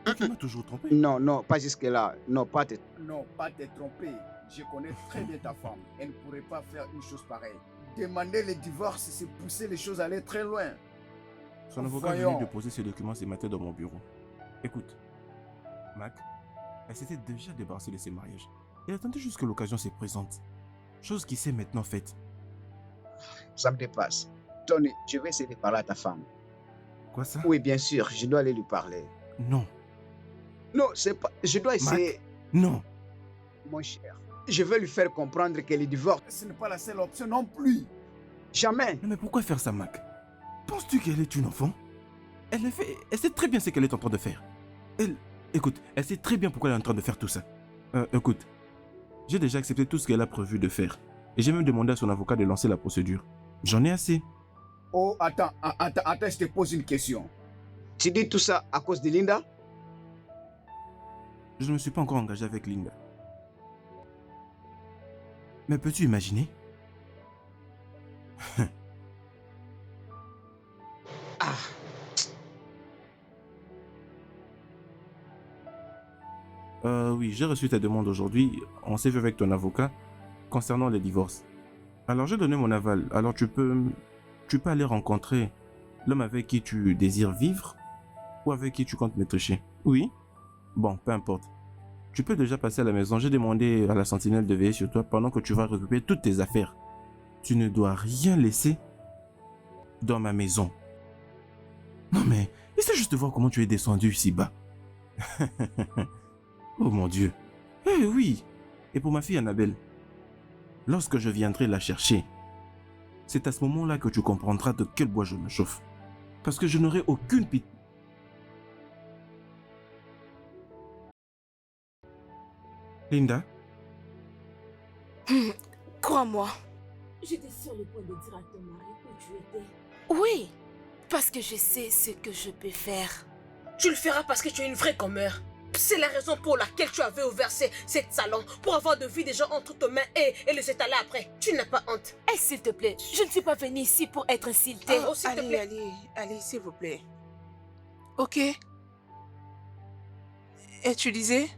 S3: Et tu m'as toujours trompé.
S6: Non, non, pas jusque-là. Non, pas te...
S7: Non, pas te tromper. Je connais très bien ta femme. Elle ne pourrait pas faire une chose pareille. Demander le divorce, c'est pousser les choses à aller très loin.
S3: Son avocat vient de déposer ce document ce matin dans mon bureau. Écoute, Mac, elle s'était déjà débarrassée de ses mariages. Elle attendait juste que l'occasion se présente. Chose qui s'est maintenant faite.
S6: Ça me dépasse. Tony, je vais essayer de parler à ta femme.
S3: Quoi ça?
S6: Oui, bien sûr, je dois aller lui parler.
S3: Non.
S6: Non, c'est pas... Je dois essayer...
S3: Mac, non.
S6: Mon cher, je vais lui faire comprendre que le divorce...
S7: Ce n'est pas la seule option non plus.
S6: Jamais.
S3: Non, mais pourquoi faire ça, Mac? Penses-tu qu'elle est une enfant? Elle sait très bien ce qu'elle est en train de faire. Écoute, elle sait très bien pourquoi elle est en train de faire tout ça. Écoute, j'ai déjà accepté tout ce qu'elle a prévu de faire. Et j'ai même demandé à son avocat de lancer la procédure. J'en ai assez.
S7: Oh, attends, je te pose une question.
S6: Tu dis tout ça à cause de Linda?
S3: Je ne me suis pas encore engagé avec Linda. Mais peux-tu imaginer?
S6: Ah.
S3: Oui, j'ai reçu ta demande aujourd'hui. On s'est vu avec ton avocat concernant les divorces. Alors j'ai donné mon aval. Alors tu peux aller rencontrer l'homme avec qui tu désires vivre ou avec qui tu comptes me toucher. Oui? Bon, peu importe. Tu peux déjà passer à la maison. J'ai demandé à la sentinelle de veiller sur toi pendant que tu vas récupérer toutes tes affaires. Tu ne dois rien laisser dans ma maison. Non mais, essaie juste de voir comment tu es descendu si bas. Oh mon Dieu. Eh oui. Et pour ma fille Annabelle, lorsque je viendrai la chercher, c'est à ce moment-là que tu comprendras de quel bois je me chauffe. Parce que je n'aurai aucune pitié. Linda?
S2: Crois-moi. J'étais sur le point de dire à ton mari où tu étais. Oui, parce que je sais ce que je peux faire.
S4: Tu le feras parce que tu es une vraie commère. C'est la raison pour laquelle tu avais ouvert cette salon, pour avoir de vie des gens entre tes mains et les étaler après. Tu n'as pas honte.
S2: Eh, s'il te plaît, je ne suis pas venue ici pour être insultée.
S12: Oh, allez, s'il vous plaît. Ok. Et tu disais?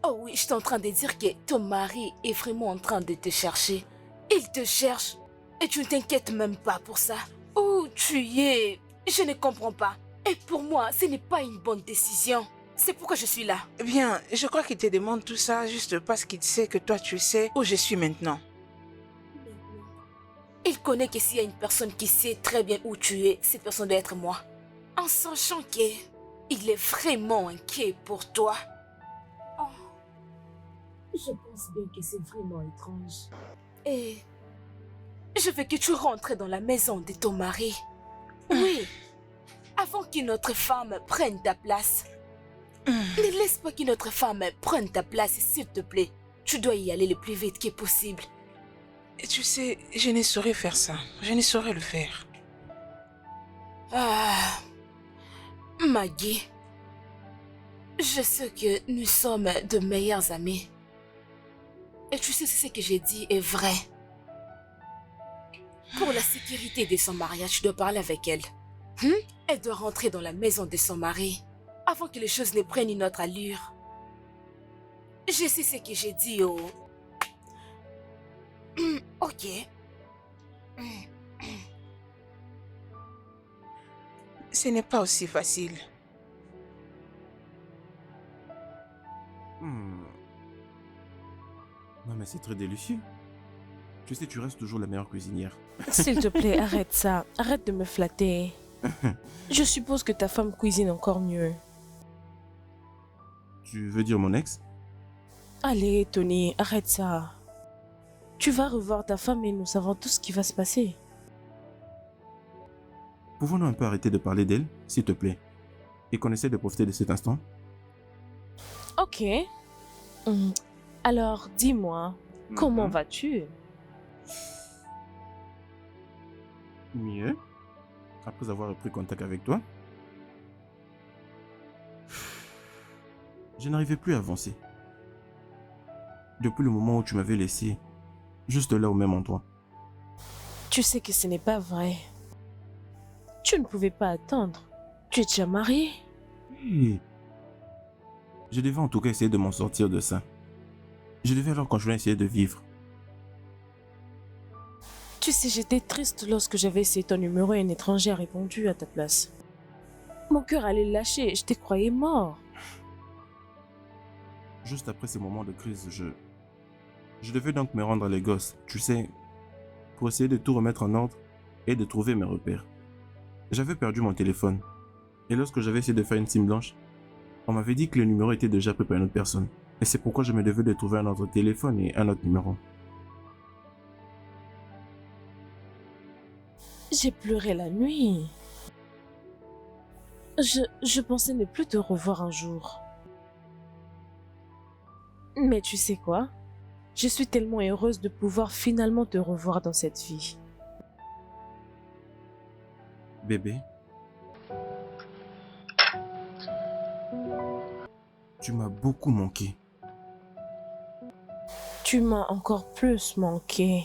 S2: Oh oui, je suis en train de dire que ton mari est vraiment en train de te chercher. Il te cherche et tu ne t'inquiètes même pas pour ça. Où tu es, je ne comprends pas. Et pour moi, ce n'est pas une bonne décision. C'est pourquoi je suis là.
S12: Bien, je crois qu'il te demande tout ça juste parce qu'il sait que toi tu sais où je suis maintenant.
S2: Il connaît que s'il y a une personne qui sait très bien où tu es, cette personne doit être moi. En sachant qu'il est vraiment inquiet pour toi. Oh, je pense bien que c'est vraiment étrange. Et Je veux que tu rentres dans la maison de ton mari. Oui, avant qu'une autre femme prenne ta place. Ne laisse pas qu'une autre femme prenne ta place, s'il te plaît. Tu dois y aller le plus vite que possible.
S12: Et tu sais, je ne saurais faire ça. Je ne saurais le faire.
S2: Ah, Maggie, je sais que nous sommes de meilleurs amis. Et tu sais, ce que j'ai dit est vrai. Pour la sécurité de son mariage, tu dois parler avec elle. Elle doit rentrer dans la maison de son mari avant que les choses ne prennent une autre allure. Je sais ce que j'ai dit, oh. Ok.
S12: Ce n'est pas aussi facile.
S3: Non mais c'est très délicieux. Tu sais, tu restes toujours la meilleure cuisinière.
S1: S'il te plaît, arrête ça. Arrête de me flatter. Je suppose que ta femme cuisine encore mieux.
S3: Tu veux dire mon ex?
S1: Allez, Tony, arrête ça. Tu vas revoir ta femme et nous savons tout ce qui va se passer.
S3: Pouvons-nous un peu arrêter de parler d'elle, s'il te plaît, et qu'on essaie de profiter de cet instant?
S1: Ok. Alors, dis-moi, comment vas-tu?
S3: Mieux. Après avoir repris contact avec toi, je n'arrivais plus à avancer. Depuis le moment où tu m'avais laissé, juste là au même endroit.
S1: Tu sais que ce n'est pas vrai. Tu ne pouvais pas attendre. Tu es déjà marié.
S3: Oui. Je devais en tout cas essayer de m'en sortir de ça. Je devais alors continuer à essayer de vivre.
S1: Tu sais, j'étais triste lorsque j'avais essayé ton numéro et un étranger a répondu à ta place. Mon cœur allait lâcher, je te croyais mort.
S3: Juste après ces moments de crise, je devais donc me rendre à Lagos, tu sais, pour essayer de tout remettre en ordre et de trouver mes repères. J'avais perdu mon téléphone, et lorsque j'avais essayé de faire une SIM blanche, on m'avait dit que le numéro était déjà pris par une autre personne. Et c'est pourquoi je me devais de trouver un autre téléphone et un autre numéro.
S1: J'ai pleuré la nuit. Je pensais ne plus te revoir un jour. Mais tu sais quoi? Je suis tellement heureuse de pouvoir finalement te revoir dans cette vie.
S3: Bébé, tu m'as beaucoup manqué.
S1: Tu m'as encore plus manqué.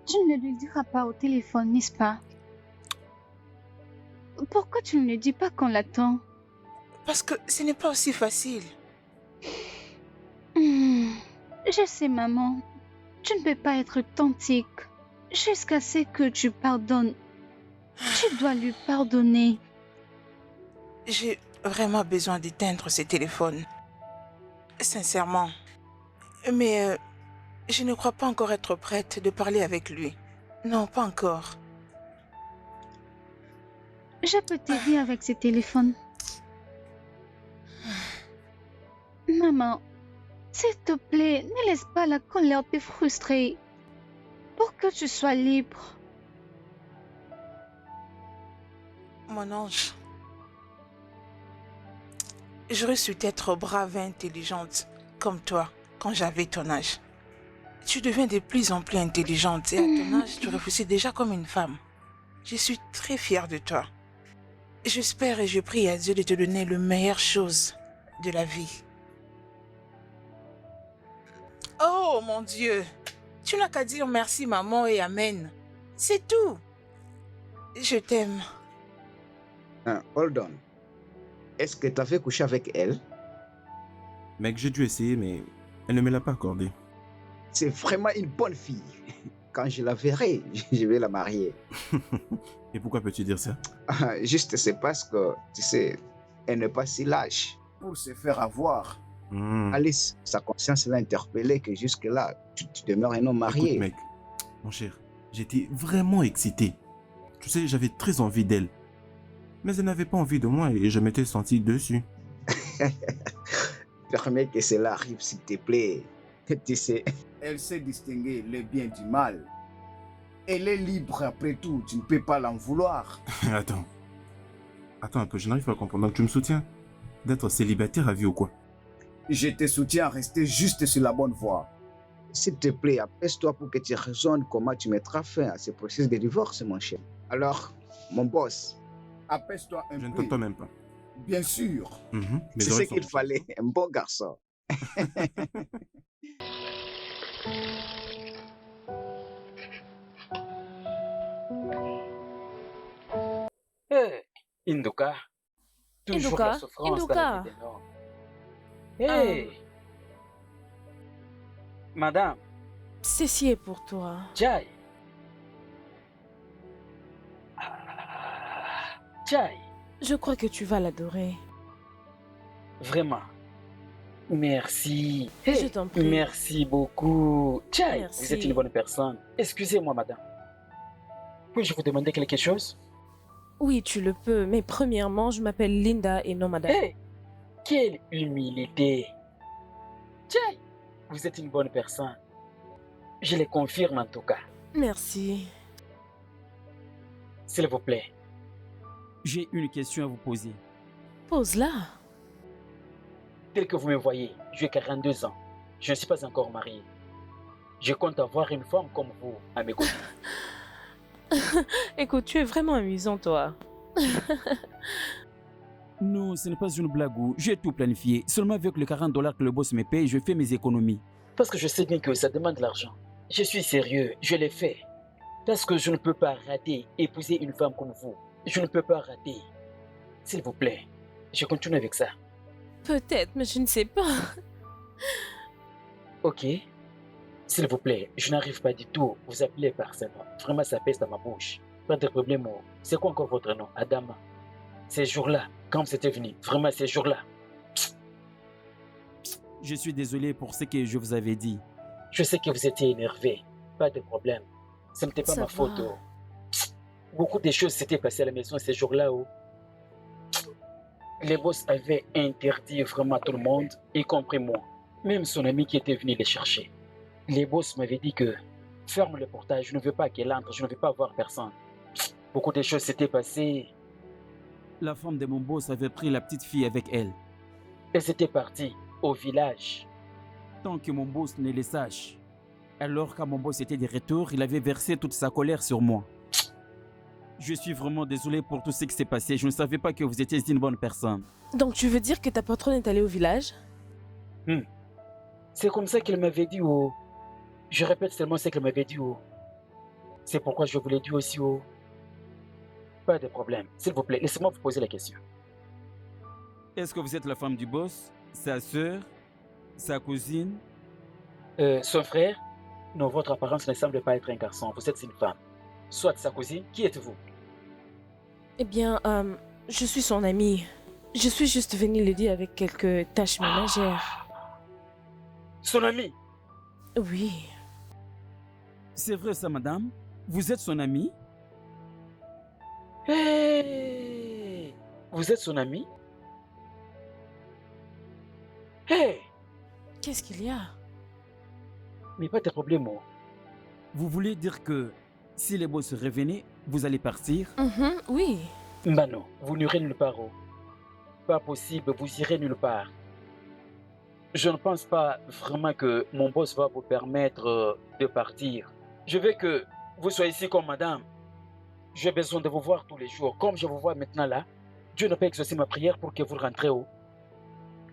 S5: Tu ne lui diras pas au téléphone, n'est-ce pas? Pourquoi tu ne lui dis pas qu'on l'attend?
S12: Parce que ce n'est pas aussi facile.
S5: Je sais, maman. Tu ne peux pas être authentique jusqu'à ce que tu pardonnes. Tu dois lui pardonner.
S12: J'ai vraiment besoin d'éteindre ce téléphone. Sincèrement. Mais je ne crois pas encore être prête de parler avec lui. Non, pas encore.
S5: Je peux t'aider avec ce téléphone. Maman, s'il te plaît, ne laisse pas la colère te frustrer. Pour que tu sois libre.
S12: Mon ange, j'aurais su être brave et intelligente comme toi quand j'avais ton âge. Tu deviens de plus en plus intelligente et à ton âge, tu réfléchis déjà comme une femme. Je suis très fière de toi. J'espère et je prie à Dieu de te donner le meilleure chose de la vie. Oh mon Dieu, tu n'as qu'à dire merci maman et amen. C'est tout. Je t'aime.
S6: Hold on. Est-ce que tu avais couché avec elle?
S3: Mec, j'ai dû essayer, mais elle ne me l'a pas accordé.
S6: C'est vraiment une bonne fille. Quand je la verrai, je vais la marier.
S3: Et pourquoi peux-tu dire ça?
S6: Juste, c'est parce que, tu sais, elle n'est pas si lâche.
S7: Pour se faire avoir.
S6: Alice, sa conscience l'a interpellé que jusque-là, tu demeures un homme marié.
S3: Écoute, mec, mon cher, j'étais vraiment excité. Tu sais, j'avais très envie d'elle. Mais elle n'avait pas envie de moi et je m'étais senti dessus.
S6: Permets que cela arrive, s'il te plaît. Tu sais.
S7: Elle sait distinguer le bien du mal. Elle est libre après tout, tu ne peux pas l'en vouloir.
S3: Attends. Attends un peu, je n'arrive pas à comprendre. Donc tu me soutiens d'être célibataire à vie ou quoi?
S7: Je te soutiens à rester juste sur la bonne voie.
S6: S'il te plaît, apaise-toi pour que tu raisonnes comment tu mettras fin à ce processus de divorce, mon cher. Alors, mon boss.
S7: Apaise-toi un peu.
S3: Je ne t'entends même pas.
S7: Bien sûr.
S6: C'est ce qu'il fallait, un bon garçon.
S8: Hey, Induka. Toujours la souffrance dans la vie d'un homme. Hey, madame.
S1: Ceci est pour toi.
S8: Jai. Jai.
S1: Je crois que tu vas l'adorer.
S8: Vraiment. Merci. Hey,
S1: je t'en prie.
S8: Merci beaucoup. Jai,
S1: Merci.
S8: vous êtes une bonne personne. Excusez-moi, madame. Puis-je vous demander quelque chose?
S1: Oui, tu le peux, mais premièrement, je m'appelle Linda et non madame.
S8: Hey, quelle humilité. Jai, vous êtes une bonne personne. Je le confirme en tout cas.
S1: Merci.
S8: S'il vous plaît.
S9: J'ai une question à vous poser.
S1: Pose-la.
S8: Tel que vous me voyez, j'ai 42 ans. Je ne suis pas encore marié. Je compte avoir une femme comme vous à mes côtés.
S1: Écoute, tu es vraiment amusant, toi.
S9: Non, ce n'est pas une blague. J'ai tout planifié. Seulement avec les $40 que le boss me paye, je fais mes économies.
S8: Parce que je sais bien que ça demande de l'argent. Je suis sérieux, je l'ai fait. Parce que je ne peux pas rater épouser une femme comme vous. Je ne peux pas rater. S'il vous plaît, je continue avec ça.
S1: Peut-être, mais je ne sais pas.
S8: Ok. S'il vous plaît, je n'arrive pas du tout à vous appeler par ce nom. Vraiment, ça pèse dans ma bouche. Pas de problème. C'est quoi encore votre nom? Adama. Ces jours-là, quand vous êtes venu, vraiment ces jours-là.
S9: Je suis désolé pour ce que je vous avais dit.
S8: Je sais que vous étiez énervé. Pas de problème. Ce n'était pas ma faute. Beaucoup de choses s'étaient passées à la maison ces jours-là. Les boss avaient interdit vraiment à tout le monde, y compris moi. Même son ami qui était venu les chercher. Les boss m'avaient dit que ferme le portail, je ne veux pas qu'elle entre, je ne veux pas voir personne. Beaucoup de choses s'étaient passées.
S9: La femme de mon boss avait pris la petite fille avec elle.
S8: Elle s'était partie au village.
S9: Tant que mon boss ne le sache. Alors quand mon boss était de retour, il avait versé toute sa colère sur moi. Je suis vraiment désolé pour tout ce qui s'est passé. Je ne savais pas que vous étiez une bonne personne.
S1: Donc tu veux dire que ta patronne est allée au village?
S8: C'est comme ça qu'elle m'avait dit. Je répète seulement ce qu'elle m'avait dit. C'est pourquoi je vous l'ai dit aussi. Pas de problème. S'il vous plaît, laissez-moi vous poser la question.
S9: Est-ce que vous êtes la femme du boss? Sa sœur? Sa cousine?
S8: Son frère? Non, votre apparence ne semble pas être un garçon. Vous êtes une femme. Soit sa cousine. Qui êtes-vous?
S1: Eh bien, je suis son amie. Je suis juste venue l'aider avec quelques tâches ménagères.
S8: Son amie?
S1: Oui.
S9: C'est vrai ça, madame? Vous êtes son amie?
S8: Hey! Vous êtes son amie? Hey!
S1: Qu'est-ce qu'il y a?
S8: Mais pas de problème.
S9: Vous voulez dire que si les boss revenaient, vous allez partir?
S1: Oui.
S8: Bah non, vous n'irez nulle part. Pas possible, vous irez nulle part. Je ne pense pas vraiment que mon boss va vous permettre de partir. Je veux que vous soyez ici comme madame. J'ai besoin de vous voir tous les jours. Comme je vous vois maintenant là, Dieu n'a pas exaucé ma prière pour que vous rentrez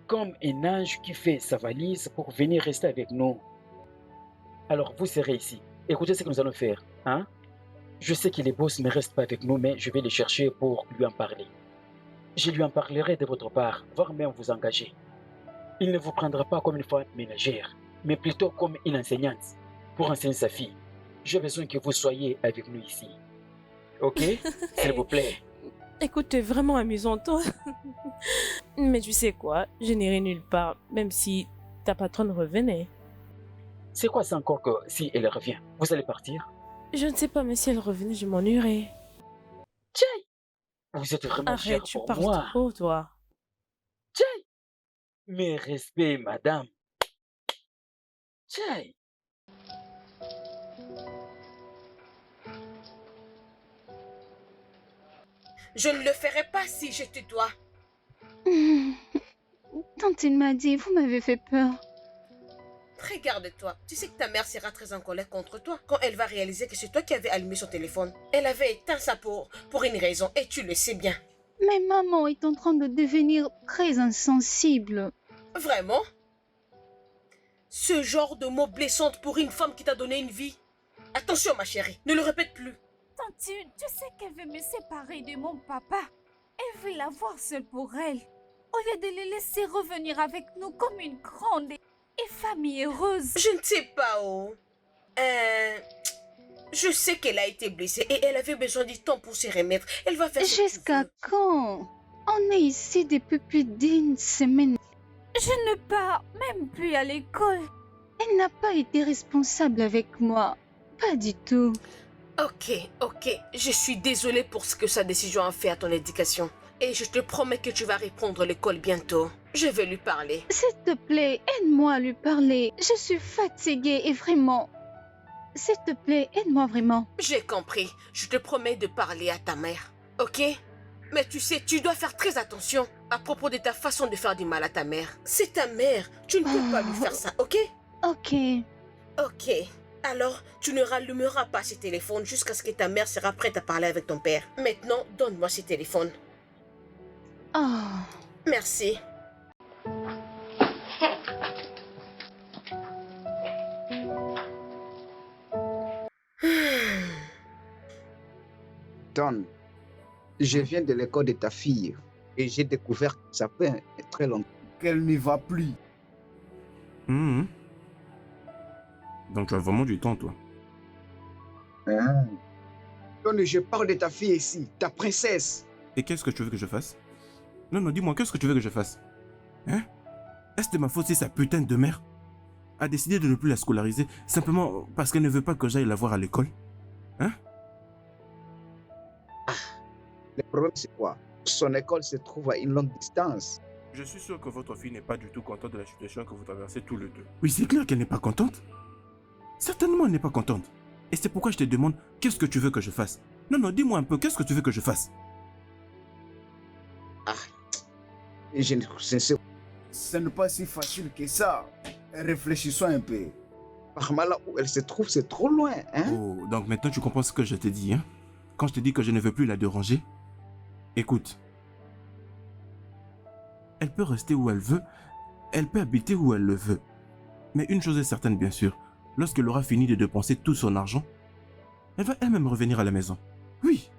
S8: comme un ange qui fait sa valise pour venir rester avec nous. Alors vous serez ici. Écoutez ce que nous allons faire. Hein? Je sais que les boss ne restent pas avec nous, mais je vais les chercher pour lui en parler. Je lui en parlerai de votre part, voire même vous engager. Il ne vous prendra pas comme une femme ménagère, mais plutôt comme une enseignante, pour enseigner sa fille. J'ai besoin que vous soyez avec nous ici. Ok? S'il vous plaît.
S1: Écoute, t'es vraiment amusant, toi. Mais tu sais quoi? Je n'irai nulle part, même si ta patronne revenait.
S8: C'est quoi ça encore que si elle revient, vous allez partir?
S1: Je ne sais pas, mais si elle revenait, je m'ennuierais.
S8: Jai! Vous êtes vraiment cher
S1: Arrête, tu
S8: pour
S1: parles
S8: moi.
S1: trop, toi.
S8: Jai! Mes respects, madame. Tchai.
S4: Je ne le ferai pas si je te dois.
S5: Tantine m'a dit, vous m'avez fait peur.
S4: Regarde-toi, tu sais que ta mère sera très en colère contre toi quand elle va réaliser que c'est toi qui avais allumé son téléphone. Elle avait éteint ça pour une raison et tu le sais bien.
S5: Mais maman est en train de devenir très insensible.
S4: Vraiment? Ce genre de mots blessants pour une femme qui t'a donné une vie. Attention ma chérie, ne le répète plus.
S10: Tantine, tu sais qu'elle veut me séparer de mon papa. Elle veut l'avoir seule pour elle. Au lieu de le laisser revenir avec nous comme une grande et famille heureuse.
S4: Je ne sais pas, oh. Je sais qu'elle a été blessée et elle avait besoin du temps pour se remettre. Elle va faire
S5: Jusqu'à quand? On est ici depuis plus d'une semaine.
S10: Je ne pars même plus à l'école.
S5: Elle n'a pas été responsable avec moi. Pas du tout.
S4: Ok. Je suis désolée pour ce que sa décision a fait à ton éducation. Et je te promets que tu vas reprendre l'école bientôt. Je vais lui parler.
S5: S'il te plaît, aide-moi à lui parler. Je suis fatiguée et vraiment... S'il te plaît, aide-moi vraiment.
S4: J'ai compris. Je te promets de parler à ta mère. Ok? Mais tu sais, tu dois faire très attention à propos de ta façon de faire du mal à ta mère. C'est ta mère. Tu ne peux pas lui faire ça, ok?
S5: Ok.
S4: Alors, tu ne rallumeras pas ce téléphone jusqu'à ce que ta mère sera prête à parler avec ton père. Maintenant, donne-moi ce téléphone.
S5: Oh.
S4: Merci.
S6: Don, je viens de l'école de ta fille et j'ai découvert que ça fait très longtemps
S7: qu'elle n'y va plus.
S3: Donc tu as vraiment du temps, toi.
S6: Don, je parle de ta fille ici, ta princesse.
S3: Et qu'est-ce que tu veux que je fasse? Non, dis-moi, qu'est-ce que tu veux que je fasse? Hein? Est-ce de ma faute si sa putain de mère a décidé de ne plus la scolariser simplement parce qu'elle ne veut pas que j'aille la voir à l'école? Hein?
S6: Le problème c'est quoi? Son école se trouve à une longue distance.
S3: Je suis sûr que votre fille n'est pas du tout contente de la situation que vous traversez tous les deux. Oui, c'est clair qu'elle n'est pas contente. Certainement, elle n'est pas contente. Et c'est pourquoi je te demande, qu'est-ce que tu veux que je fasse? Non, dis-moi un peu, qu'est-ce que tu veux que je fasse?
S6: Je ne sais pas.
S7: Ce n'est pas si facile que ça. Réfléchissons un peu.
S6: Par là où elle se trouve, c'est trop loin, hein?
S3: Oh, donc maintenant tu comprends ce que je te dis, hein? Quand je te dis que je ne veux plus la déranger, écoute. Elle peut rester où elle veut, elle peut habiter où elle le veut. Mais une chose est certaine, bien sûr, lorsqu'elle aura fini de dépenser tout son argent, elle va elle-même revenir à la maison. Oui.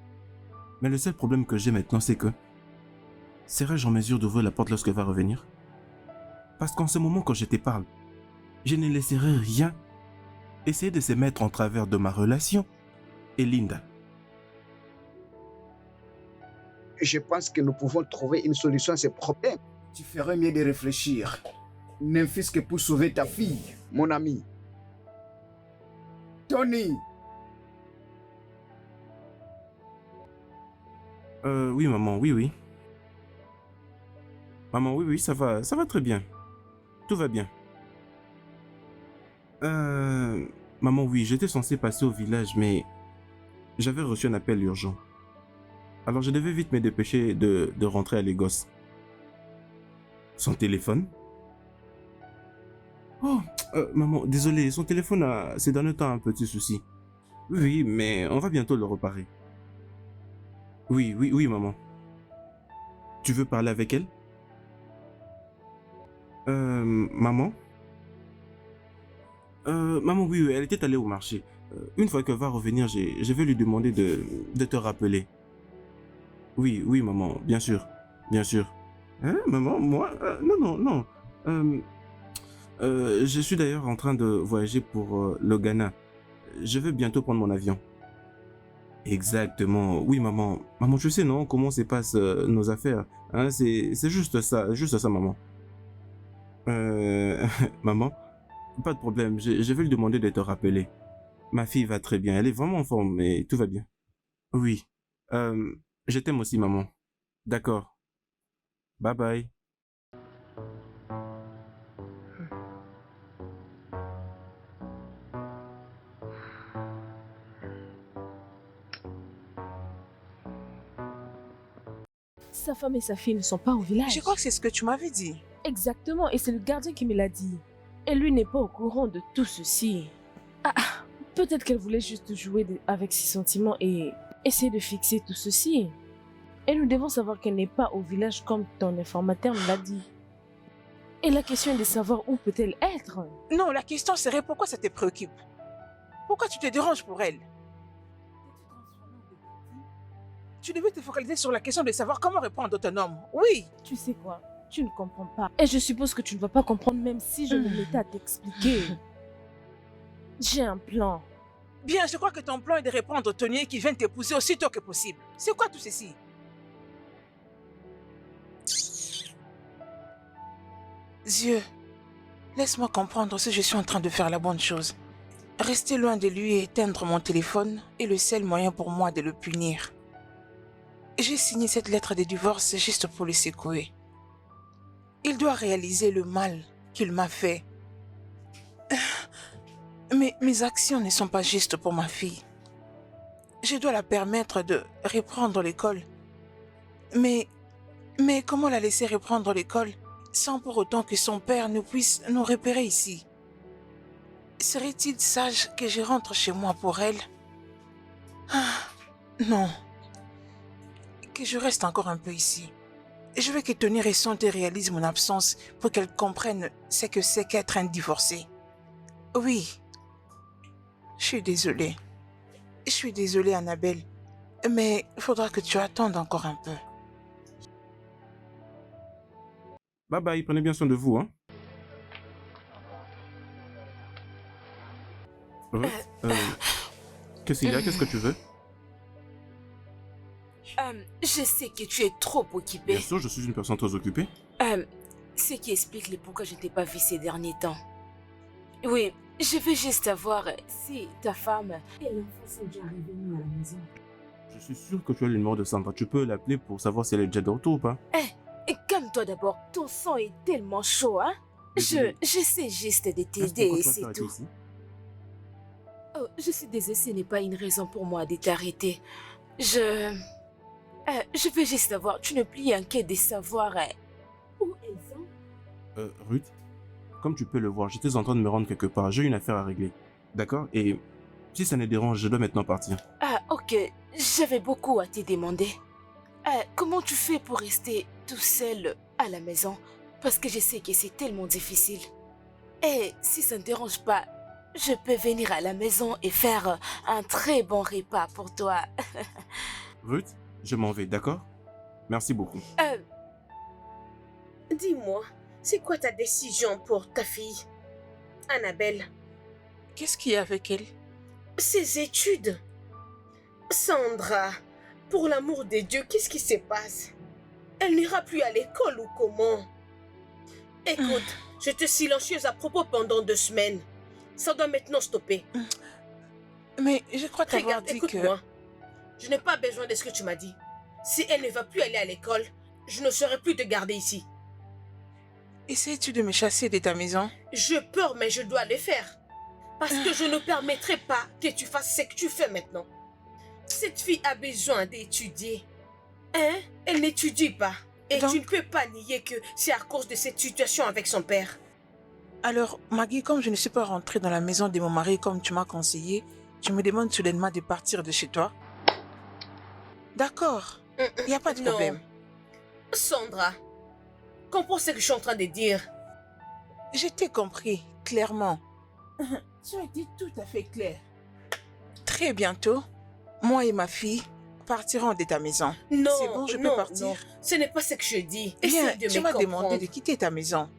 S3: Mais le seul problème que j'ai maintenant, c'est que serais-je en mesure d'ouvrir la porte lorsqu'elle va revenir? Parce qu'en ce moment, quand je te parle, je ne laisserai rien essayer de se mettre en travers de ma relation et Linda.
S6: Je pense que nous pouvons trouver une solution à ces problèmes.
S7: Tu ferais mieux de réfléchir. Ne fût-ce que pour sauver ta fille.
S6: Mon ami.
S7: Tony.
S3: Oui, maman, oui. Maman, oui, ça va très bien. Tout va bien. Maman, oui, j'étais censé passer au village, mais j'avais reçu un appel urgent. Alors je devais vite me dépêcher de rentrer à Lagos. Son téléphone? Oh, maman, désolé, son téléphone a ces derniers temps un petit souci. Oui, mais on va bientôt le réparer. Oui, maman. Tu veux parler avec elle? Maman? Maman, oui, elle était allée au marché. Une fois qu'elle va revenir, je vais lui demander de te rappeler. Oui, maman, bien sûr. Hein, maman, moi? Non. Je suis d'ailleurs en train de voyager pour le Ghana. Je vais bientôt prendre mon avion. Exactement. Oui, maman. Maman, tu sais, non, comment se passent nos affaires. Hein, c'est juste ça, maman. Maman, pas de problème. Je vais lui demander de te rappeler. Ma fille va très bien. Elle est vraiment en forme et tout va bien. Oui. Je t'aime aussi, maman. D'accord. Bye bye.
S1: Sa femme et sa fille ne sont pas au village.
S12: Je crois que c'est ce que tu m'avais dit.
S1: Exactement, et c'est le gardien qui me l'a dit. Et lui n'est pas au courant de tout ceci. Peut-être qu'elle voulait juste jouer avec ses sentiments et essayer de fixer tout ceci. Et nous devons savoir qu'elle n'est pas au village comme ton informateur me l'a dit. Et la question est de savoir où peut-elle être.
S12: Non, la question serait pourquoi ça te préoccupe? Pourquoi tu te déranges pour elle? Tu devais te focaliser sur la question de savoir comment répondre à ton homme. Oui.
S1: Tu sais quoi? Tu ne comprends pas. Et je suppose que tu ne vas pas comprendre même si je me mettais à t'expliquer. J'ai un plan.
S12: Bien, je crois que ton plan est de répondre au tonnier qui vient t'épouser aussitôt que possible. C'est quoi tout ceci? Dieu, laisse-moi comprendre si je suis en train de faire la bonne chose. Rester loin de lui et éteindre mon téléphone est le seul moyen pour moi de le punir. J'ai signé cette lettre de divorce juste pour le secouer. Il doit réaliser le mal qu'il m'a fait. Mais mes actions ne sont pas justes pour ma fille. Je dois la permettre de reprendre l'école. Mais comment la laisser reprendre l'école sans pour autant que son père ne puisse nous repérer ici? Serait-il sage que je rentre chez moi pour elle? Non. Que je reste encore un peu ici. Je veux que Tony ressente et réalise mon absence pour qu'elle comprenne ce que c'est qu'être un divorcé. Oui. Je suis désolée. Je suis désolée, Annabelle. Mais il faudra que tu attendes encore un peu.
S3: Bye bye, prenez bien soin de vous, hein. Qu'est-ce qu'il y a? Qu'est-ce que tu veux?
S2: Je sais que tu es trop occupé.
S3: Bien sûr, je suis une personne très occupée.
S2: Ce qui explique le pourquoi je ne t'ai pas vu ces derniers temps. Oui, je veux juste savoir si ta femme et l'enfant sont déjà revenus à la maison.
S3: Je suis sûr que tu as le numéro de Sandra. Tu peux l'appeler pour savoir si elle est déjà de retour ou pas.
S2: Calme-toi d'abord. Ton sang est tellement chaud, hein? Je sais juste de t'aider et c'est tout. Oh, je suis désolée, ce n'est pas une raison pour moi de t'arrêter. Je veux juste savoir, tu n'es plus inquiet de savoir où elles sont?
S3: Ruth, comme tu peux le voir, j'étais en train de me rendre quelque part. J'ai une affaire à régler. D'accord? Et si ça ne dérange, je dois maintenant partir.
S2: Ok. J'avais beaucoup à te demander. Comment tu fais pour rester tout seul à la maison? Parce que je sais que c'est tellement difficile. Et si ça ne te dérange pas, je peux venir à la maison et faire un très bon repas pour toi.
S3: Ruth, je m'en vais, d'accord? Merci beaucoup.
S4: Dis-moi, c'est quoi ta décision pour ta fille, Annabelle?
S12: Qu'est-ce qu'il y a avec elle?
S4: Ses études. Sandra, pour l'amour de Dieu, qu'est-ce qui se passe? Elle n'ira plus à l'école ou comment? Écoute, j'étais silencieuse à propos pendant 2 semaines. Ça doit maintenant stopper.
S12: Mais je crois t'avoir dit
S4: écoute-moi. Je n'ai pas besoin de ce que tu m'as dit. Si elle ne va plus aller à l'école, je ne saurais plus te garder ici.
S12: Essayes-tu de me chasser de ta maison?
S4: Je peux, mais je dois le faire. Parce que je ne permettrai pas que tu fasses ce que tu fais maintenant. Cette fille a besoin d'étudier. Hein? Elle n'étudie pas. Et donc, tu ne peux pas nier que c'est à cause de cette situation avec son père.
S12: Alors, Maggie, comme je ne suis pas rentrée dans la maison de mon mari comme tu m'as conseillé, tu me demandes soudainement de partir de chez toi? D'accord. Il n'y a pas de problème.
S4: Non. Sandra, comprends ce que je suis en train de dire.
S12: Je t'ai compris, clairement. Tu as été tout à fait clair. Très bientôt, moi et ma fille partirons de ta maison.
S4: Non,
S12: c'est bon, je peux partir?
S4: Non, ce n'est pas ce que je dis.
S12: Bien, tu m'as demandé de quitter ta maison.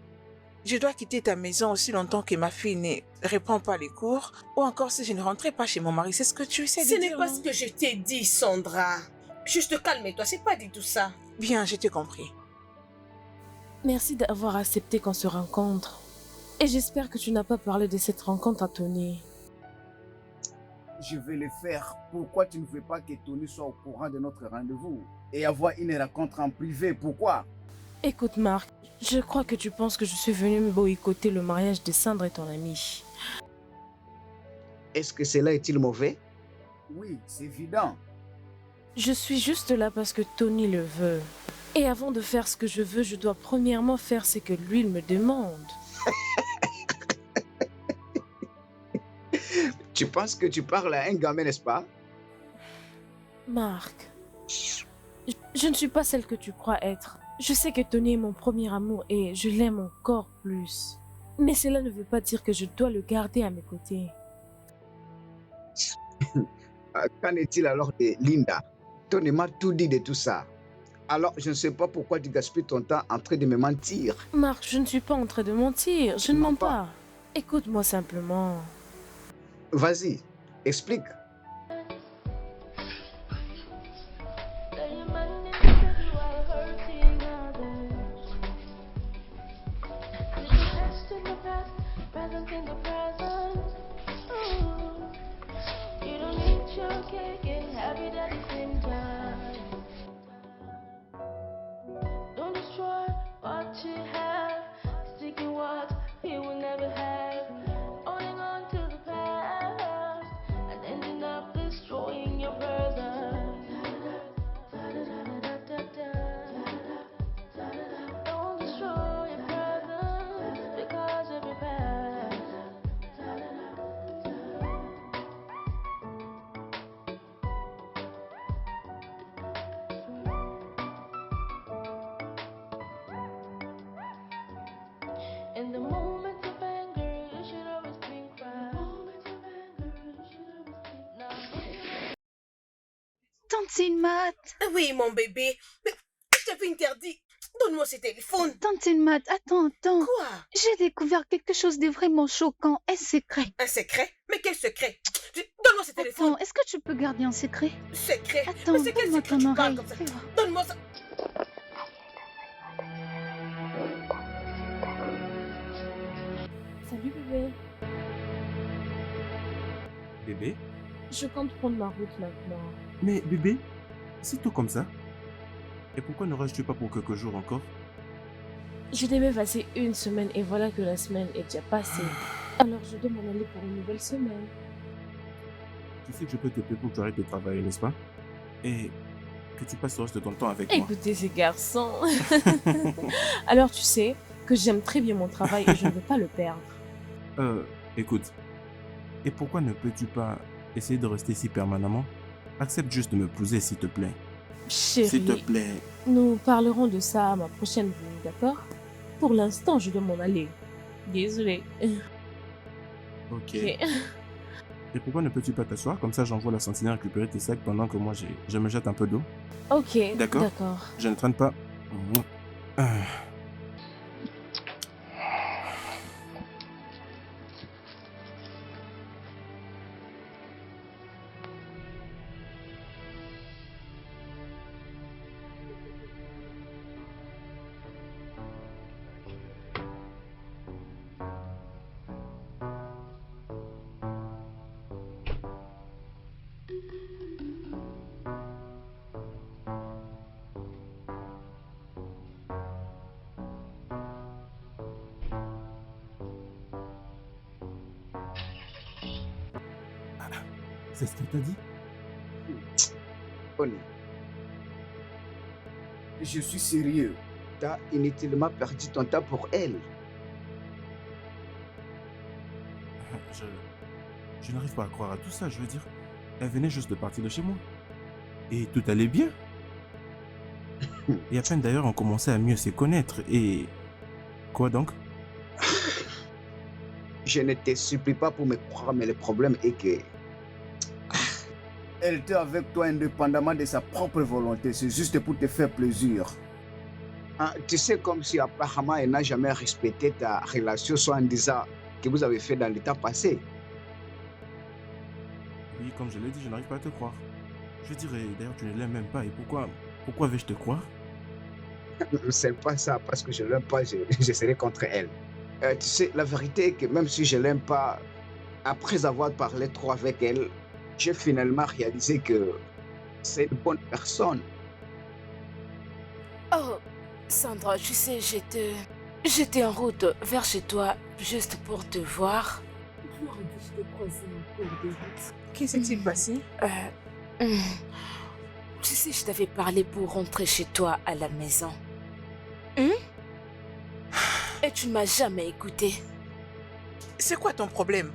S12: Je dois quitter ta maison aussi longtemps que ma fille ne reprend pas les cours, ou encore si je ne rentrais pas chez mon mari. C'est ce que tu essaies de dire.
S4: Ce n'est pas ce que je t'ai dit, Sandra. Juste calme-toi, c'est pas du tout ça.
S12: Bien, je t'ai compris.
S1: Merci d'avoir accepté qu'on se rencontre. Et j'espère que tu n'as pas parlé de cette rencontre à Tony.
S7: Je vais le faire. Pourquoi tu ne veux pas que Tony soit au courant de notre rendez-vous et avoir une rencontre en privé? Pourquoi?
S1: Écoute, Marc, je crois que tu penses que je suis venue me boycotter le mariage de Sandra et ton ami.
S6: Est-ce que cela est-il mauvais?
S7: Oui, c'est évident.
S1: Je suis juste là parce que Tony le veut. Et avant de faire ce que je veux, je dois premièrement faire ce que lui il me demande.
S6: Tu penses que tu parles à un gamin, n'est-ce pas?
S1: Marc, je ne suis pas celle que tu crois être. Je sais que Tony est mon premier amour et je l'aime encore plus. Mais cela ne veut pas dire que je dois le garder à mes côtés.
S6: Qu'en est-il alors de Linda? Tony m'a tout dit de tout ça. Alors, je ne sais pas pourquoi tu gaspilles ton temps en train de me mentir.
S1: Marc, je ne suis pas en train de mentir. Je ne mens pas. Écoute-moi simplement.
S6: Vas-y, explique.
S11: Don't destroy what you have, sticking what you will never have, holding on to the past and ending up destroying your present. Don't destroy your present because of your past. In the moments of anger, you should always think right.
S5: Tante Mat.
S4: Oui, mon bébé. Mais je t'avais interdit. Donne-moi ce téléphone.
S5: Tante Mat, attends.
S4: Quoi?
S5: J'ai découvert quelque chose de vraiment choquant et secret.
S4: Un secret? Mais quel secret? Donne-moi ce téléphone.
S5: Attends, est-ce que tu peux garder un secret?
S4: Secret?
S5: Attends,
S4: Mais c'est quel
S5: donne-moi
S4: secret
S5: ton
S4: tu parles
S5: oreille.
S4: comme ça? Donne-moi ça.
S1: Salut bébé.
S3: Bébé?
S1: Je compte prendre ma route maintenant.
S3: Mais bébé, c'est tout comme ça? Et pourquoi ne restes-tu pas pour quelques jours encore?
S1: Je devais passer une semaine et voilà que la semaine est déjà passée. Alors je dois m'en aller pour une nouvelle semaine.
S3: Tu sais que je peux t'appeler pour que tu arrêtes de travailler, n'est-ce pas? Et que tu passes le reste de ton temps avec moi.
S1: Écoutez ces garçons. Alors tu sais que j'aime très bien mon travail et je ne veux pas le perdre.
S3: Écoute. Et pourquoi ne peux-tu pas essayer de rester ici permanemment? Accepte juste de me poser, s'il te plaît.
S1: Chérie,
S3: S'il te plaît.
S1: nous parlerons de ça à ma prochaine venue, d'accord? Pour l'instant, je dois m'en aller. Désolée.
S3: Ok. Et pourquoi ne peux-tu pas t'asseoir? Comme ça, j'envoie la sentinelle récupérer tes sacs pendant que moi, je me jette un peu d'eau.
S1: Ok,
S3: D'accord?
S1: d'accord.
S3: Je ne traîne pas. C'est ce qu'elle t'a dit?
S6: Tony,
S7: Je suis sérieux.
S6: tu as inutilement perdu ton temps pour elle.
S3: Je n'arrive pas à croire à tout ça, je veux dire. Elle venait juste de partir de chez moi. Et tout allait bien. Et à peine d'ailleurs on commençait à mieux se connaître et... Quoi donc?
S6: Je ne te supplie pas pour me croire, mais le problème est que...
S7: Elle était avec toi indépendamment de sa propre volonté. C'est juste pour te faire plaisir.
S6: Ah, tu sais, comme si apparemment elle n'a jamais respecté ta relation, soit en disant que vous avez fait dans le temps passé.
S3: Oui, comme je l'ai dit, je n'arrive pas à te croire. Je dirais, d'ailleurs tu ne l'aimes même pas et pourquoi vais-je te croire?
S6: C'est pas ça, parce que je l'aime pas, je serai contre elle. Tu sais, la vérité est que même si je l'aime pas, après avoir parlé trop avec elle, j'ai finalement réalisé que c'est une bonne personne.
S2: Oh, Sandra, tu sais, j'étais en route vers chez toi juste pour te voir.
S1: Je t'ai croisé en cours de route.
S12: Qu'est-ce qui s'est passé?
S2: Tu Tu sais, je t'avais parlé pour rentrer chez toi à la maison. Et tu ne m'as jamais écouté.
S12: C'est quoi ton problème?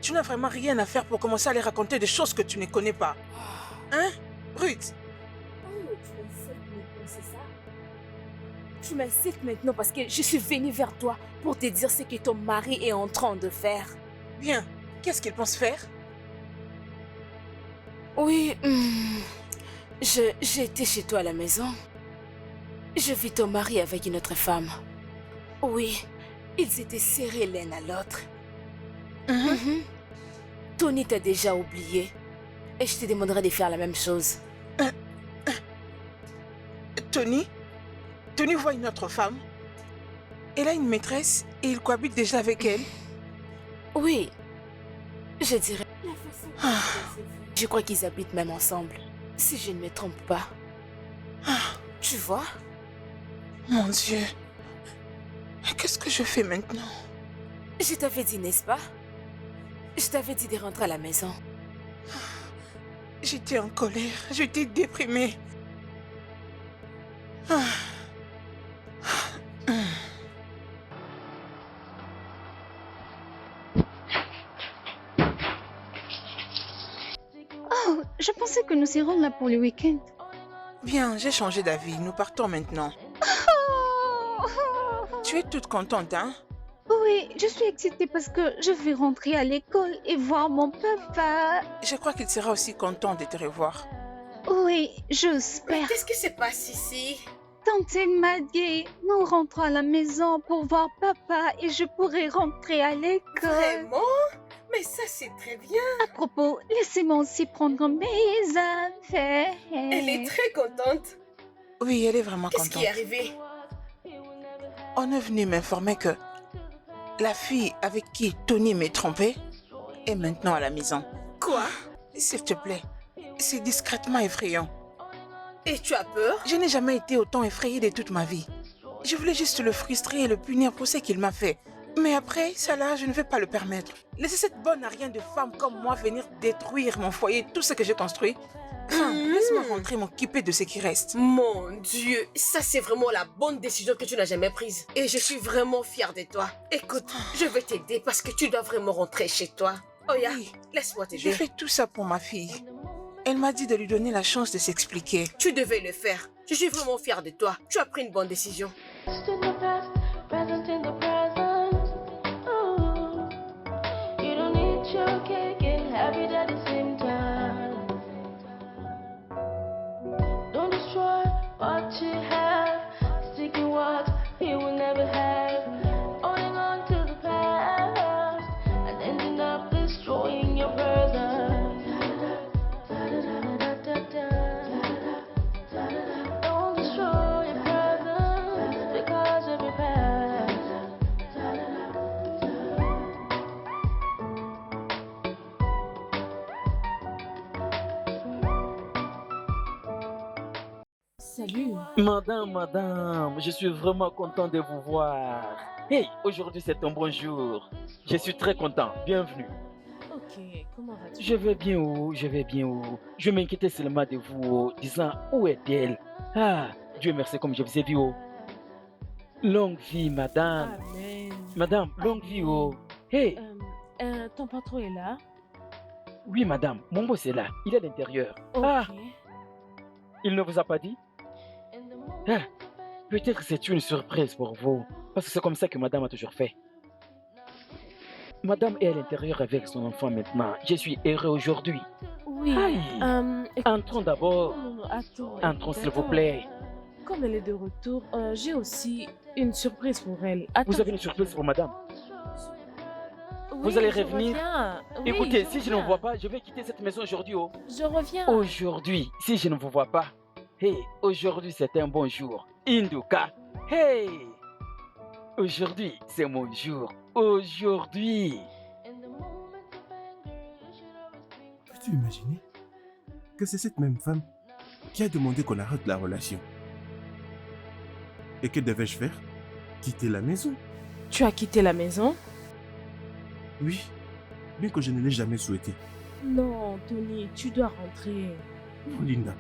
S12: Tu n'as vraiment rien à faire pour commencer à aller raconter des choses que tu ne connais pas. Hein, Ruth?
S2: Tu m'insultes maintenant parce que je suis venue vers toi pour te dire ce que ton mari est en train de faire.
S12: Bien, qu'est-ce qu'il pense faire?
S2: Oui, j'étais chez toi à la maison. Je vis ton mari avec une autre femme. Oui, ils étaient serrés l'un à l'autre. Tony t'a déjà oublié. Et je te demanderai de faire la même chose.
S12: Tony voit une autre femme. Elle a une maîtresse et il cohabite déjà avec elle.
S2: Oui, je dirais. Je crois qu'ils habitent même ensemble, si je ne me trompe pas. Tu vois?
S12: Mon Dieu. Qu'est-ce que je fais maintenant?
S2: Je t'avais dit, n'est-ce pas? Je t'avais dit de rentrer à la maison.
S12: J'étais en colère, j'étais déprimée.
S5: Oh, je pensais que nous irons là pour le week-end.
S12: Bien, j'ai changé d'avis, nous partons maintenant. Tu es toute contente, hein?
S5: Oui, je suis excitée parce que je vais rentrer à l'école et voir mon papa.
S12: Je crois qu'il sera aussi content de te revoir.
S5: Oui, j'espère.
S4: Qu'est-ce qui se passe ici?
S5: Tante Maggie, nous rentrons à la maison pour voir papa et je pourrai rentrer à l'école.
S4: Vraiment? Mais ça, c'est très bien.
S5: À propos, laissez-moi aussi prendre mes affaires.
S4: Elle est très contente.
S12: Oui, elle est vraiment contente.
S4: Qu'est-ce qui est arrivé?
S12: On est venu m'informer que la fille avec qui Tony m'est trompé est maintenant à la maison.
S4: Quoi?
S12: S'il te plaît, c'est discrètement effrayant.
S4: Et tu as peur?
S12: Je n'ai jamais été autant effrayée de toute ma vie. Je voulais juste le frustrer et le punir pour ce qu'il m'a fait. Mais après, ça là, je ne vais pas le permettre. Laissez cette bonne à rien de femme comme moi venir détruire mon foyer, tout ce que j'ai construit. Laisse-moi rentrer m'occuper de ce qui reste.
S4: Mon Dieu, ça c'est vraiment la bonne décision que tu n'as jamais prise. Et je suis vraiment fière de toi. Écoute, je vais t'aider parce que tu dois vraiment rentrer chez toi. Oya,
S12: Oui.
S4: laisse-moi t'aider.
S12: Je fais tout ça pour ma fille. Elle m'a dit de lui donner la chance de s'expliquer.
S4: Tu devais le faire. Je suis vraiment fière de toi. Tu as pris une bonne décision.
S11: Past in the past, present in the present. Ooh. You don't need your cake and have it at the same time. Don't destroy what you have, seeking what you will never have. Holding on to the past and ending up destroying your present. Don't destroy your present because of your past.
S1: Salut.
S8: Madame, je suis vraiment content de vous voir. Hey, aujourd'hui c'est un bon jour. Je suis très content. Bienvenue.
S1: Ok, comment vas-tu?
S8: Je vais bien où? Je m'inquiétais seulement de vous, disant où est-elle? Ah, Dieu merci comme je vous ai vu. Longue vie, madame.
S1: Amen.
S8: Madame, longue vie. Hey,
S1: Ton patron est là?
S8: oui, madame, mon boss est là. Il est à l'intérieur.
S1: Ok.
S8: Ah, il ne vous a pas dit? Ah, peut-être que c'est une surprise pour vous. Parce que c'est comme ça que madame a toujours fait. Madame est à l'intérieur avec son enfant maintenant. Je suis heureux aujourd'hui.
S1: Oui.
S8: Aïe.
S1: Écoute,
S8: Entrons d'abord.
S1: non, attends.
S8: Entrons, s'il vous
S1: Attends.
S8: plaît.
S1: Comme elle est de retour, j'ai aussi une surprise pour elle. Attends,
S8: Vous avez une surprise pour madame.
S1: Oui,
S8: vous allez
S1: je
S8: revenir.
S1: reviens. Oui,
S8: Écoutez, si je ne vous
S1: reviens.
S8: vois pas, je vais quitter cette maison aujourd'hui.
S1: Je reviens.
S8: Aujourd'hui, si je ne vous vois pas. Hey, aujourd'hui c'est un bon jour. Induka. Hey. Aujourd'hui, c'est mon jour. Aujourd'hui.
S3: Peux-tu imaginer que c'est cette même femme qui a demandé qu'on arrête la relation? Et que devais-je faire? Quitter la maison?
S1: Tu as quitté la maison?
S3: Oui, bien que je ne l'ai jamais souhaité.
S1: Non, Tony, tu dois rentrer.
S3: Non, Linda.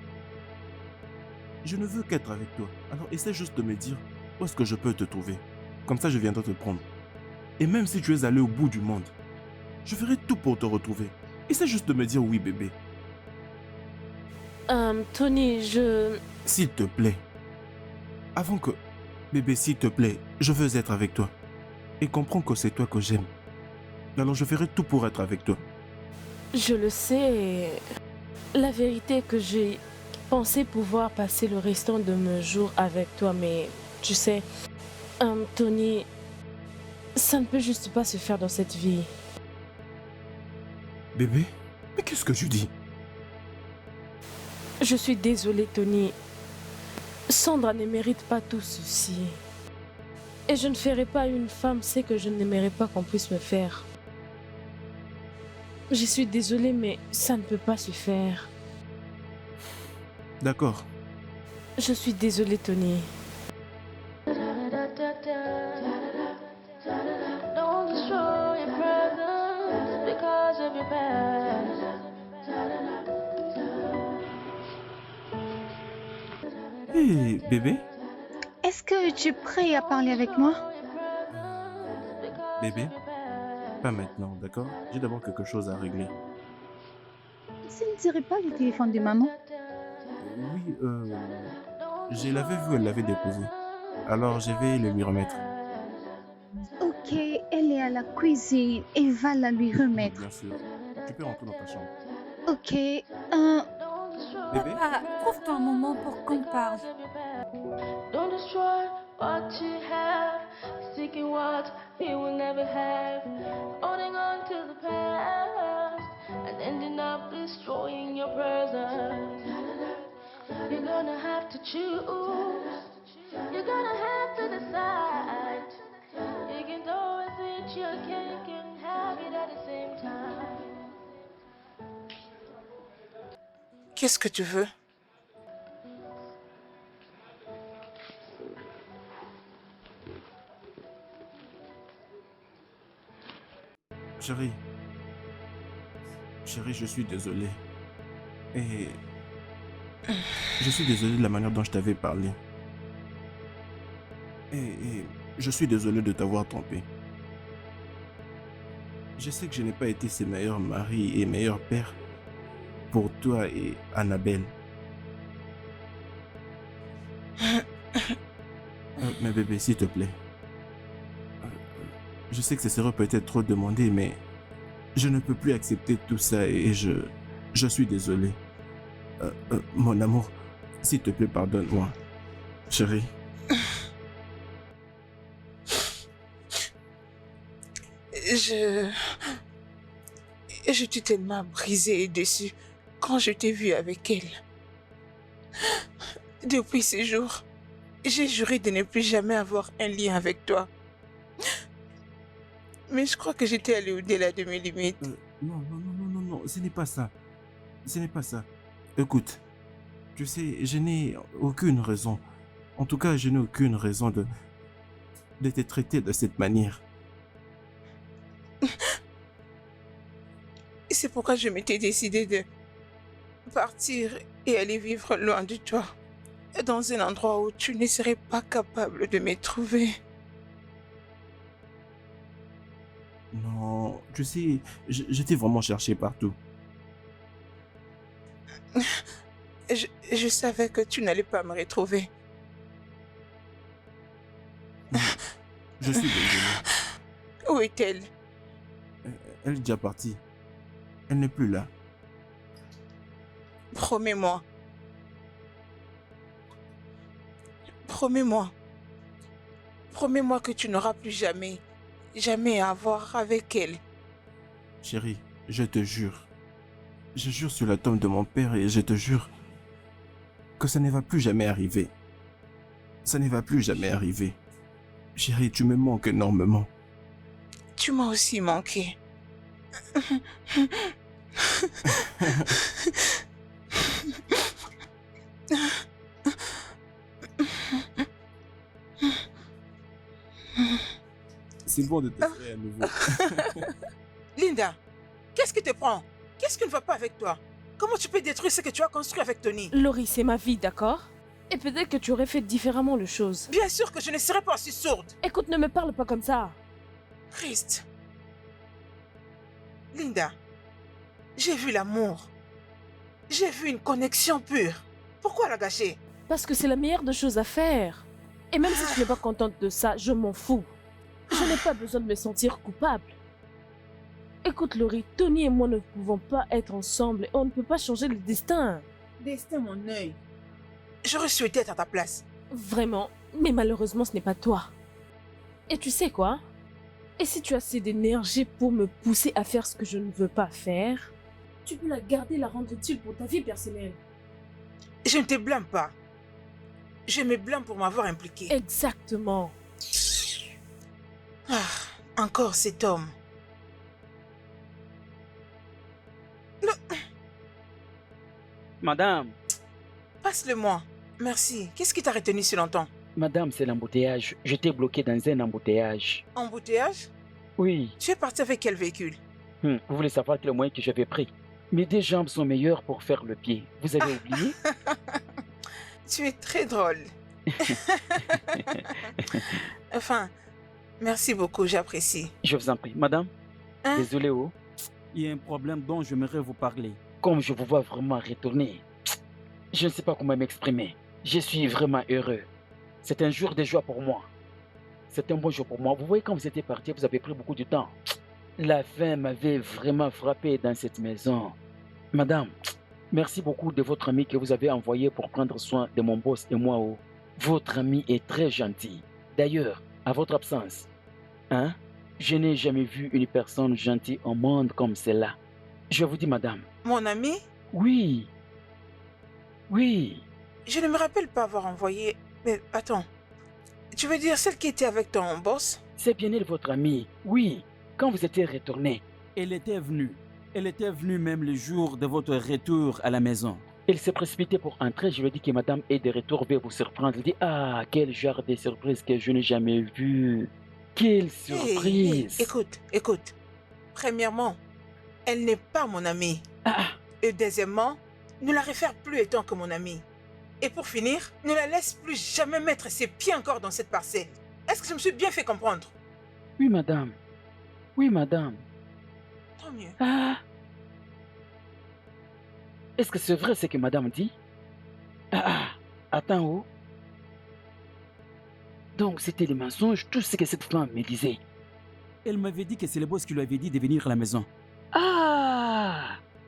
S3: Je ne veux qu'être avec toi. Alors essaie juste de me dire où est-ce que je peux te trouver. Comme ça, je viendrai te prendre. Et même si tu es allé au bout du monde, je ferai tout pour te retrouver. Essaie juste de me dire oui, bébé.
S1: Tony,
S3: S'il te plaît. Avant que... Bébé, s'il te plaît, je veux être avec toi. Et comprends que c'est toi que j'aime. Alors je ferai tout pour être avec toi.
S1: Je le sais. La vérité est que j'ai pensé pouvoir passer le restant de mes jours avec toi, mais tu sais, Tony, ça ne peut juste pas se faire dans cette vie.
S3: Bébé, mais qu'est-ce que tu dis?
S1: Je suis désolée, Tony. Sandra ne mérite pas tout ceci. Et je ne ferai pas une femme ce que je n'aimerais pas qu'on puisse me faire. Je suis désolée, mais ça ne peut pas se faire.
S3: D'accord.
S1: Je suis désolée, Tony.
S11: Don't destroy your presence because of your past.
S3: Hé, bébé?
S5: Est-ce que tu es prêt à parler avec moi?
S3: Bébé? Pas maintenant, d'accord? J'ai d'abord quelque chose à régler.
S5: Ce ne serait pas le téléphone de maman?
S3: Oui, je l'avais vu, elle l'avait déposé. Alors je vais le lui remettre.
S5: Ok, elle est à la cuisine et va la lui remettre.
S3: Bien sûr. Tu peux rentrer dans ta chambre.
S5: Ok,
S3: Bébé?
S10: Papa, trouve-toi un moment pour qu'on parle.
S11: Don't destroy what you have, seeking what you will never have, holding on to the past and ending up destroying your present. You're gonna have to choose. You're gonna have to decide. You can always eat your cake and have it at the same time.
S12: Qu'est-ce que tu veux?
S3: Chérie. Chérie, je suis désolé. Et... Je suis désolé de la manière dont je t'avais parlé. Et je suis désolé de t'avoir trompé. Je sais que je n'ai pas été ses meilleurs maris et meilleurs pères pour toi et Annabelle. Mais bébé, s'il te plaît. Je sais que ce serait peut-être trop demandé, mais je ne peux plus accepter tout ça et je suis désolé. Mon amour, s'il te plaît, pardonne-moi. Chérie.
S12: Je t'ai tellement brisé et déçu quand je t'ai vu avec elle. Depuis ces jours, j'ai juré de ne plus jamais avoir un lien avec toi. Mais je crois que j'étais allée au-delà de mes limites.
S3: Non, ce n'est pas ça. Ce n'est pas ça. Écoute, tu sais, je n'ai aucune raison. En tout cas, je n'ai aucune raison de te traiter de cette manière.
S12: C'est pourquoi je m'étais décidée de partir et aller vivre loin de toi. Dans un endroit où tu ne serais pas capable de me trouver.
S3: Non, tu sais, je t'ai vraiment cherché partout.
S12: Je savais que tu n'allais pas me retrouver.
S3: Je suis désolé.
S12: Où est-elle?
S3: Elle est déjà partie. Elle n'est plus là.
S12: Promets-moi. Promets-moi. Promets-moi que tu n'auras plus jamais à voir avec elle.
S3: Chérie, je te jure. Je jure sur la tombe de mon père et je te jure que ça ne va plus jamais arriver. Ça ne va plus jamais arriver. Chérie, tu me manques énormément.
S12: Tu m'as aussi manqué.
S3: C'est bon de t'essayer à nouveau.
S12: Linda, qu'est-ce qui te prend? Qu'est-ce qui ne va pas avec toi? Comment tu peux détruire ce que tu as construit avec Tony?
S1: Laurie, c'est ma vie, d'accord? Et peut-être que tu aurais fait différemment les choses.
S12: Bien sûr que je ne serais pas aussi sourde.
S1: Écoute, ne me parle pas comme ça.
S12: Christ. Linda, j'ai vu l'amour. J'ai vu une connexion pure. Pourquoi la gâcher?
S1: Parce que c'est la meilleure des choses à faire. Et même si tu n'es pas contente de ça, je m'en fous. Je n'ai pas besoin de me sentir coupable. Écoute, Laurie, Tony et moi ne pouvons pas être ensemble et on ne peut pas changer le destin.
S12: Destin, mon œil. J'aurais souhaité être à ta place.
S1: Vraiment, mais malheureusement, ce n'est pas toi. Et tu sais quoi? Et si tu as assez d'énergie pour me pousser à faire ce que je ne veux pas faire, tu peux la garder, la rendre utile pour ta vie personnelle.
S12: Je ne te blâme pas. Je me blâme pour m'avoir impliqué.
S1: Exactement.
S12: Ah, encore cet homme.
S8: Madame.
S12: Passe-le-moi. Merci. Qu'est-ce qui t'a retenu si longtemps?
S8: Madame, c'est l'embouteillage. J'étais bloqué dans un embouteillage.
S12: Embouteillage?
S8: Oui.
S12: Tu es parti avec quel véhicule?
S8: Vous voulez savoir quel moyen que j'avais pris? Mes deux jambes sont meilleures pour faire le pied. Vous avez oublié?
S12: Tu es très drôle. Enfin, merci beaucoup, j'apprécie.
S8: Je vous en prie. Madame, désolé, oh.
S9: Il y a un problème dont j'aimerais vous parler.
S8: Comme je vous vois vraiment retourner, je ne sais pas comment m'exprimer. Je suis vraiment heureux. C'est un jour de joie pour moi. C'est un bon jour pour moi. Vous voyez, quand vous étiez parti, vous avez pris beaucoup de temps. La faim m'avait vraiment frappé dans cette maison. Madame, merci beaucoup de votre ami que vous avez envoyé pour prendre soin de mon boss et moi. Oh. Votre ami est très gentil. D'ailleurs, à votre absence, je n'ai jamais vu une personne gentille au monde comme celle-là. Je vous dis, madame.
S12: Mon ami?
S8: Oui. Oui.
S12: Je ne me rappelle pas avoir envoyé... Mais attends. Tu veux dire celle qui était avec ton boss?
S8: C'est bien elle, votre amie. Oui. Quand vous étiez retourné.
S9: Elle était venue. Elle était venue même le jour de votre retour à la maison.
S8: Elle s'est précipitée pour entrer. Je lui ai dit que madame est de retour, veut vous surprendre. Elle dit, ah, quel genre de surprise que je n'ai jamais vu. Quelle surprise.
S12: Hey, écoute. Premièrement, elle n'est pas mon amie. Et deuxièmement, ne la réfère plus étant que mon amie. Et pour finir, ne la laisse plus jamais mettre ses pieds encore dans cette parcelle. Est-ce que je me suis bien fait comprendre?
S8: Oui, madame. Oui, madame.
S12: Tant mieux.
S8: Est-ce que c'est vrai ce que madame dit? Attends, oh. Donc, c'était le mensonge, tout ce que cette femme me disait.
S9: Elle m'avait dit que c'est le boss qui lui avait dit de venir à la maison.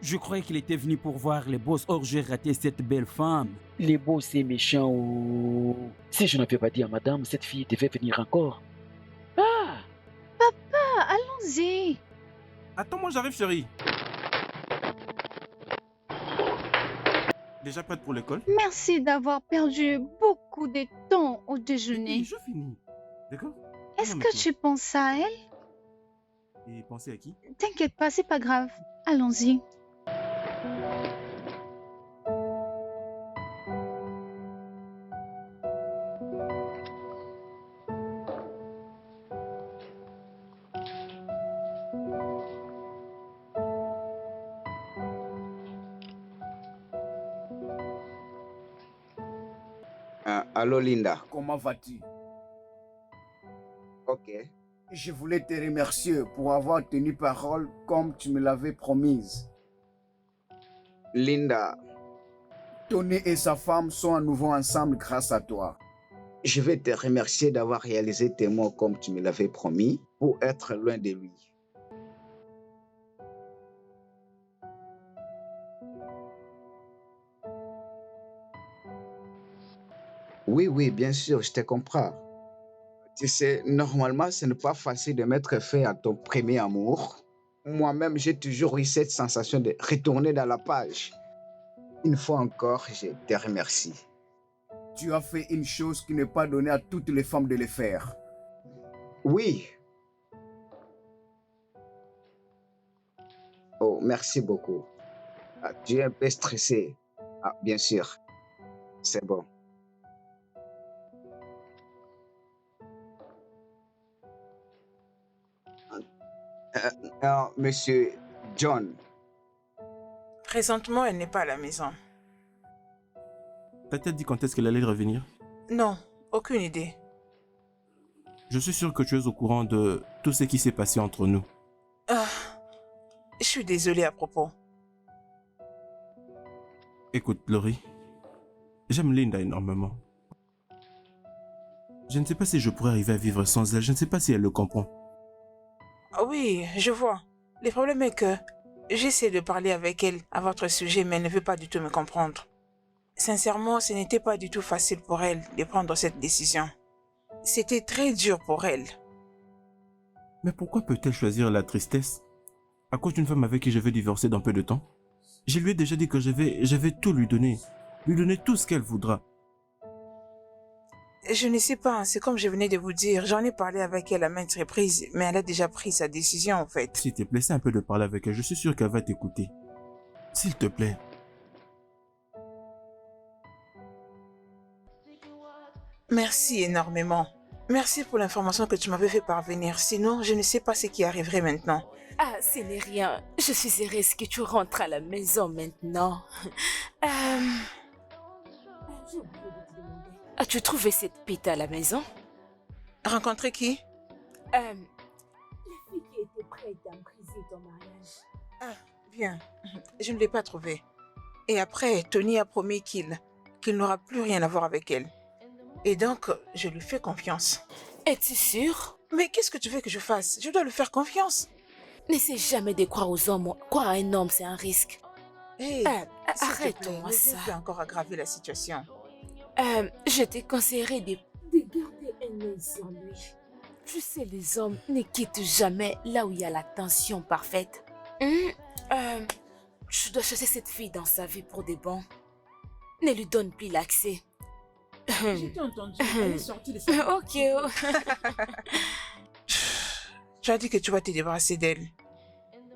S9: Je croyais qu'il était venu pour voir les boss, or j'ai raté cette belle femme.
S8: Les boss, c'est méchant. Oh. Si je n'avais pas dit à madame, cette fille devait venir encore.
S5: Papa, allons-y.
S3: Attends, moi j'arrive, chérie. Déjà prête pour l'école?
S5: Merci d'avoir perdu beaucoup de temps au déjeuner.
S3: Oui, je finis. D'accord?
S5: Est-ce que tu penses à elle?
S3: Et pensez à qui?
S5: T'inquiète pas, c'est pas grave. Allons-y.
S6: Allô Linda.
S7: Comment vas-tu?
S6: Ok.
S7: Je voulais te remercier pour avoir tenu parole comme tu me l'avais promise.
S6: Linda.
S7: Tony et sa femme sont à nouveau ensemble grâce à toi.
S6: Je vais te remercier d'avoir réalisé tes mots comme tu me l'avais promis pour être loin de lui. Oui, bien sûr, je te comprends. Tu sais, normalement, ce n'est pas facile de mettre fin à ton premier amour. Moi-même, j'ai toujours eu cette sensation de retourner dans la page. Une fois encore, je te remercie.
S7: Tu as fait une chose qui n'est pas donnée à toutes les femmes de le faire.
S6: Oui. Oh, merci beaucoup. Tu es un peu stressé. Bien sûr. C'est bon. Monsieur John.
S12: Présentement, elle n'est pas à la maison.
S3: T'a-t-elle dit quand est-ce qu'elle allait revenir?
S12: Non, aucune idée.
S3: Je suis sûr que tu es au courant de tout ce qui s'est passé entre nous.
S12: Ah, je suis désolée à propos.
S3: Écoute, Laurie, j'aime Linda énormément. Je ne sais pas si je pourrais arriver à vivre sans elle, je ne sais pas si elle le comprend.
S12: Oui, je vois. Le problème est que j'essaie de parler avec elle à votre sujet, mais elle ne veut pas du tout me comprendre. Sincèrement, ce n'était pas du tout facile pour elle de prendre cette décision. C'était très dur pour elle.
S3: Mais pourquoi peut-elle choisir la tristesse à cause d'une femme avec qui je vais divorcer dans peu de temps? Je lui ai déjà dit que je vais tout lui donner tout ce qu'elle voudra.
S12: Je ne sais pas, c'est comme je venais de vous dire, j'en ai parlé avec elle à maintes reprises, mais elle a déjà pris sa décision en fait.
S3: S'il te plaît, essaie un peu de parler avec elle, je suis sûr qu'elle va t'écouter. S'il te plaît.
S12: Merci énormément. Merci pour l'information que tu m'avais fait parvenir, sinon je ne sais pas ce qui arriverait maintenant.
S2: Ah, ce n'est rien. Je suis heureuse que tu rentres à la maison maintenant. As-tu trouvé cette pite à la maison?
S12: Rencontrer qui?
S2: La fille qui était prête à briser ton mariage.
S12: Ah, bien. Je ne l'ai pas trouvée. Et après, Tony a promis qu'il n'aura plus rien à voir avec elle. Et donc, je lui fais confiance.
S2: Es-tu sûre?
S12: Mais qu'est-ce que tu veux que je fasse? Je dois lui faire confiance.
S2: N'essaie jamais de croire aux hommes. Croire à un homme, c'est un risque.
S12: Hey,
S2: arrête-moi ça.
S12: Ne viens encore aggraver la situation.
S2: Je te conseillerais de garder un œil sur lui. Tu sais, les hommes ne quittent jamais là où il y a la tension parfaite. Tu dois chasser cette fille dans sa vie pour de bon. Ne lui donne plus l'accès.
S1: Je t'ai entendu, elle est sortie de sa...
S2: Ok.
S12: Tu as dit que tu vas te débarrasser d'elle.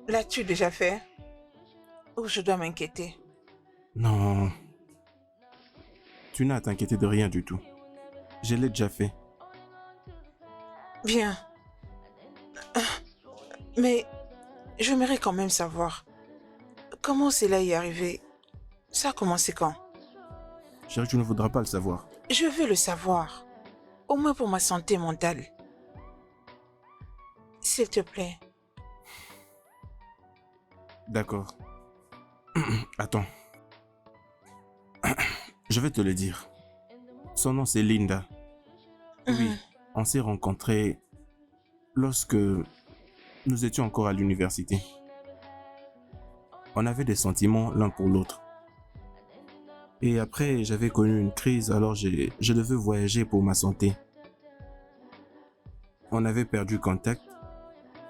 S12: L'as-tu déjà fait? Ou je dois m'inquiéter?
S3: Non. Tu n'as à t'inquiéter de rien du tout. Je l'ai déjà fait.
S12: Bien. Mais j'aimerais quand même savoir comment cela y est arrivé. Ça a commencé quand?
S3: Chérie, tu ne voudras pas le savoir.
S12: Je veux le savoir. Au moins pour ma santé mentale. S'il te plaît.
S3: D'accord. Attends. Je vais te le dire. Son nom c'est Linda. Oui, on s'est rencontrés lorsque nous étions encore à l'université. On avait des sentiments l'un pour l'autre. Et après, j'avais connu une crise, alors je devais voyager pour ma santé. On avait perdu contact.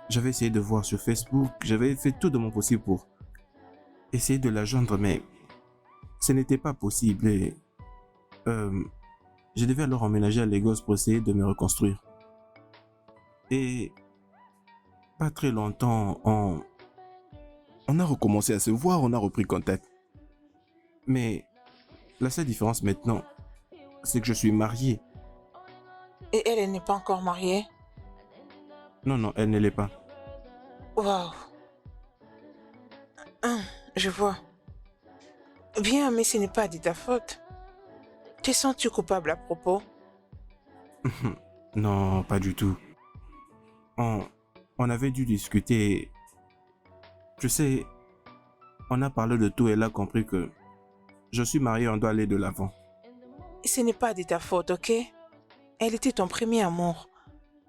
S3: J'avais essayé de voir sur Facebook, j'avais fait tout de mon possible pour essayer de la joindre, mais ce n'était pas possible et je devais alors emménager à Lagos pour essayer de me reconstruire. Et pas très longtemps, on a recommencé à se voir, on a repris contact. Mais la seule différence maintenant, c'est que je suis marié.
S12: Et elle n'est pas encore mariée?
S3: Non, elle ne l'est pas.
S12: Waouh. Je vois. Bien, mais ce n'est pas de ta faute. Te sens-tu coupable à propos?
S3: Non, pas du tout. On avait dû discuter. Tu sais, on a parlé de tout et elle a compris que je suis marié, on doit aller de l'avant.
S12: Ce n'est pas de ta faute, ok? Elle était ton premier amour.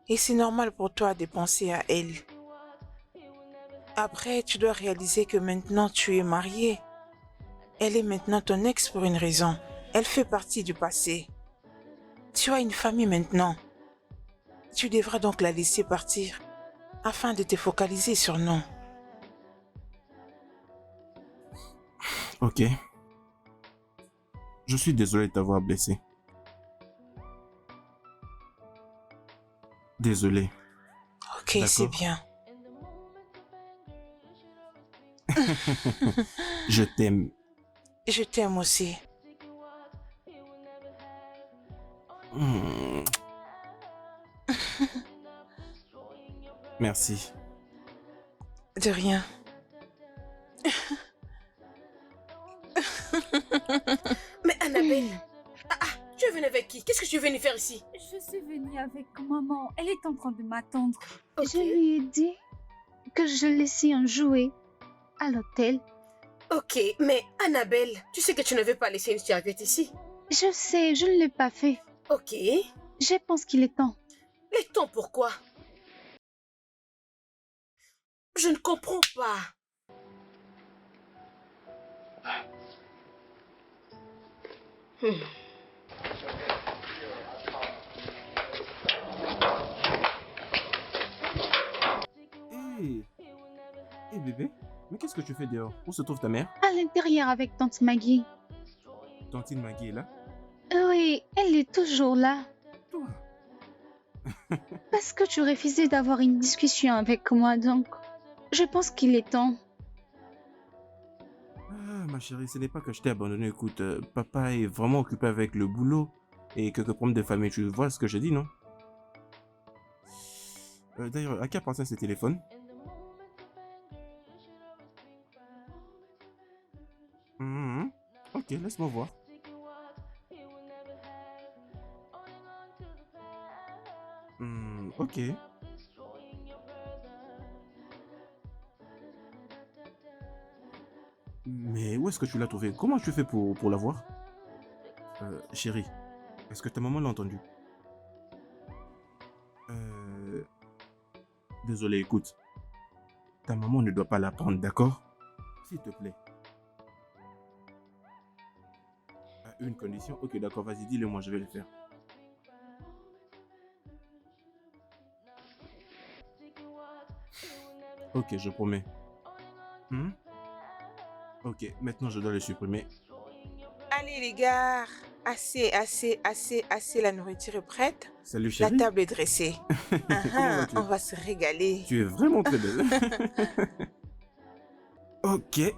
S12: Et c'est normal pour toi de penser à elle. Après, tu dois réaliser que maintenant tu es marié. Elle est maintenant ton ex pour une raison. Elle fait partie du passé. Tu as une famille maintenant. Tu devras donc la laisser partir afin de te focaliser sur nous.
S3: Ok. Je suis désolé de t'avoir blessé. Désolé.
S12: Ok, c'est bien.
S3: Je t'aime.
S12: Je t'aime aussi.
S3: Merci.
S12: De rien.
S4: Mais Annabelle, tu es venue avec qui? Qu'est-ce que tu es venue faire ici?
S10: Je suis venue avec maman. Elle est en train de m'attendre.
S5: Je lui ai dit que je laissais un jouet à l'hôtel.
S4: Ok, mais Annabelle, tu sais que tu ne veux pas laisser une serviette ici?
S5: Je sais, je ne l'ai pas fait.
S4: Ok.
S5: Je pense qu'il est temps.
S4: Les temps pourquoi? Je ne comprends pas.
S3: Hé bébé, mais qu'est-ce que tu fais dehors? Où se trouve ta mère?
S5: À l'intérieur avec tante Maggie.
S3: Tantine Maggie est là?
S5: Oui, elle est toujours là.
S3: Toi?
S5: Parce que tu refusais d'avoir une discussion avec moi, donc je pense qu'il est temps.
S3: Ah, ma chérie, ce n'est pas que je t'ai abandonné. Écoute, papa est vraiment occupé avec le boulot et quelques problèmes de famille. Tu vois ce que je dis, non? D'ailleurs, à qui appartient ce téléphone? Ok, laisse-moi voir. Ok. Mais où est-ce que tu l'as trouvé? Comment tu fais pour l'avoir? Chérie, est-ce que ta maman l'a entendu? Désolé, écoute. Ta maman ne doit pas l'apprendre, d'accord? S'il te plaît. À une condition? Ok, d'accord, vas-y, dis-le moi, je vais le faire. Ok, je promets. Ok, maintenant je dois le supprimer.
S12: Allez les gars, assez, la nourriture est prête.
S3: Salut
S12: La
S3: chérie.
S12: table est dressée.
S3: Comment vas-tu?
S12: On va se régaler.
S3: Tu es vraiment très belle. Ok.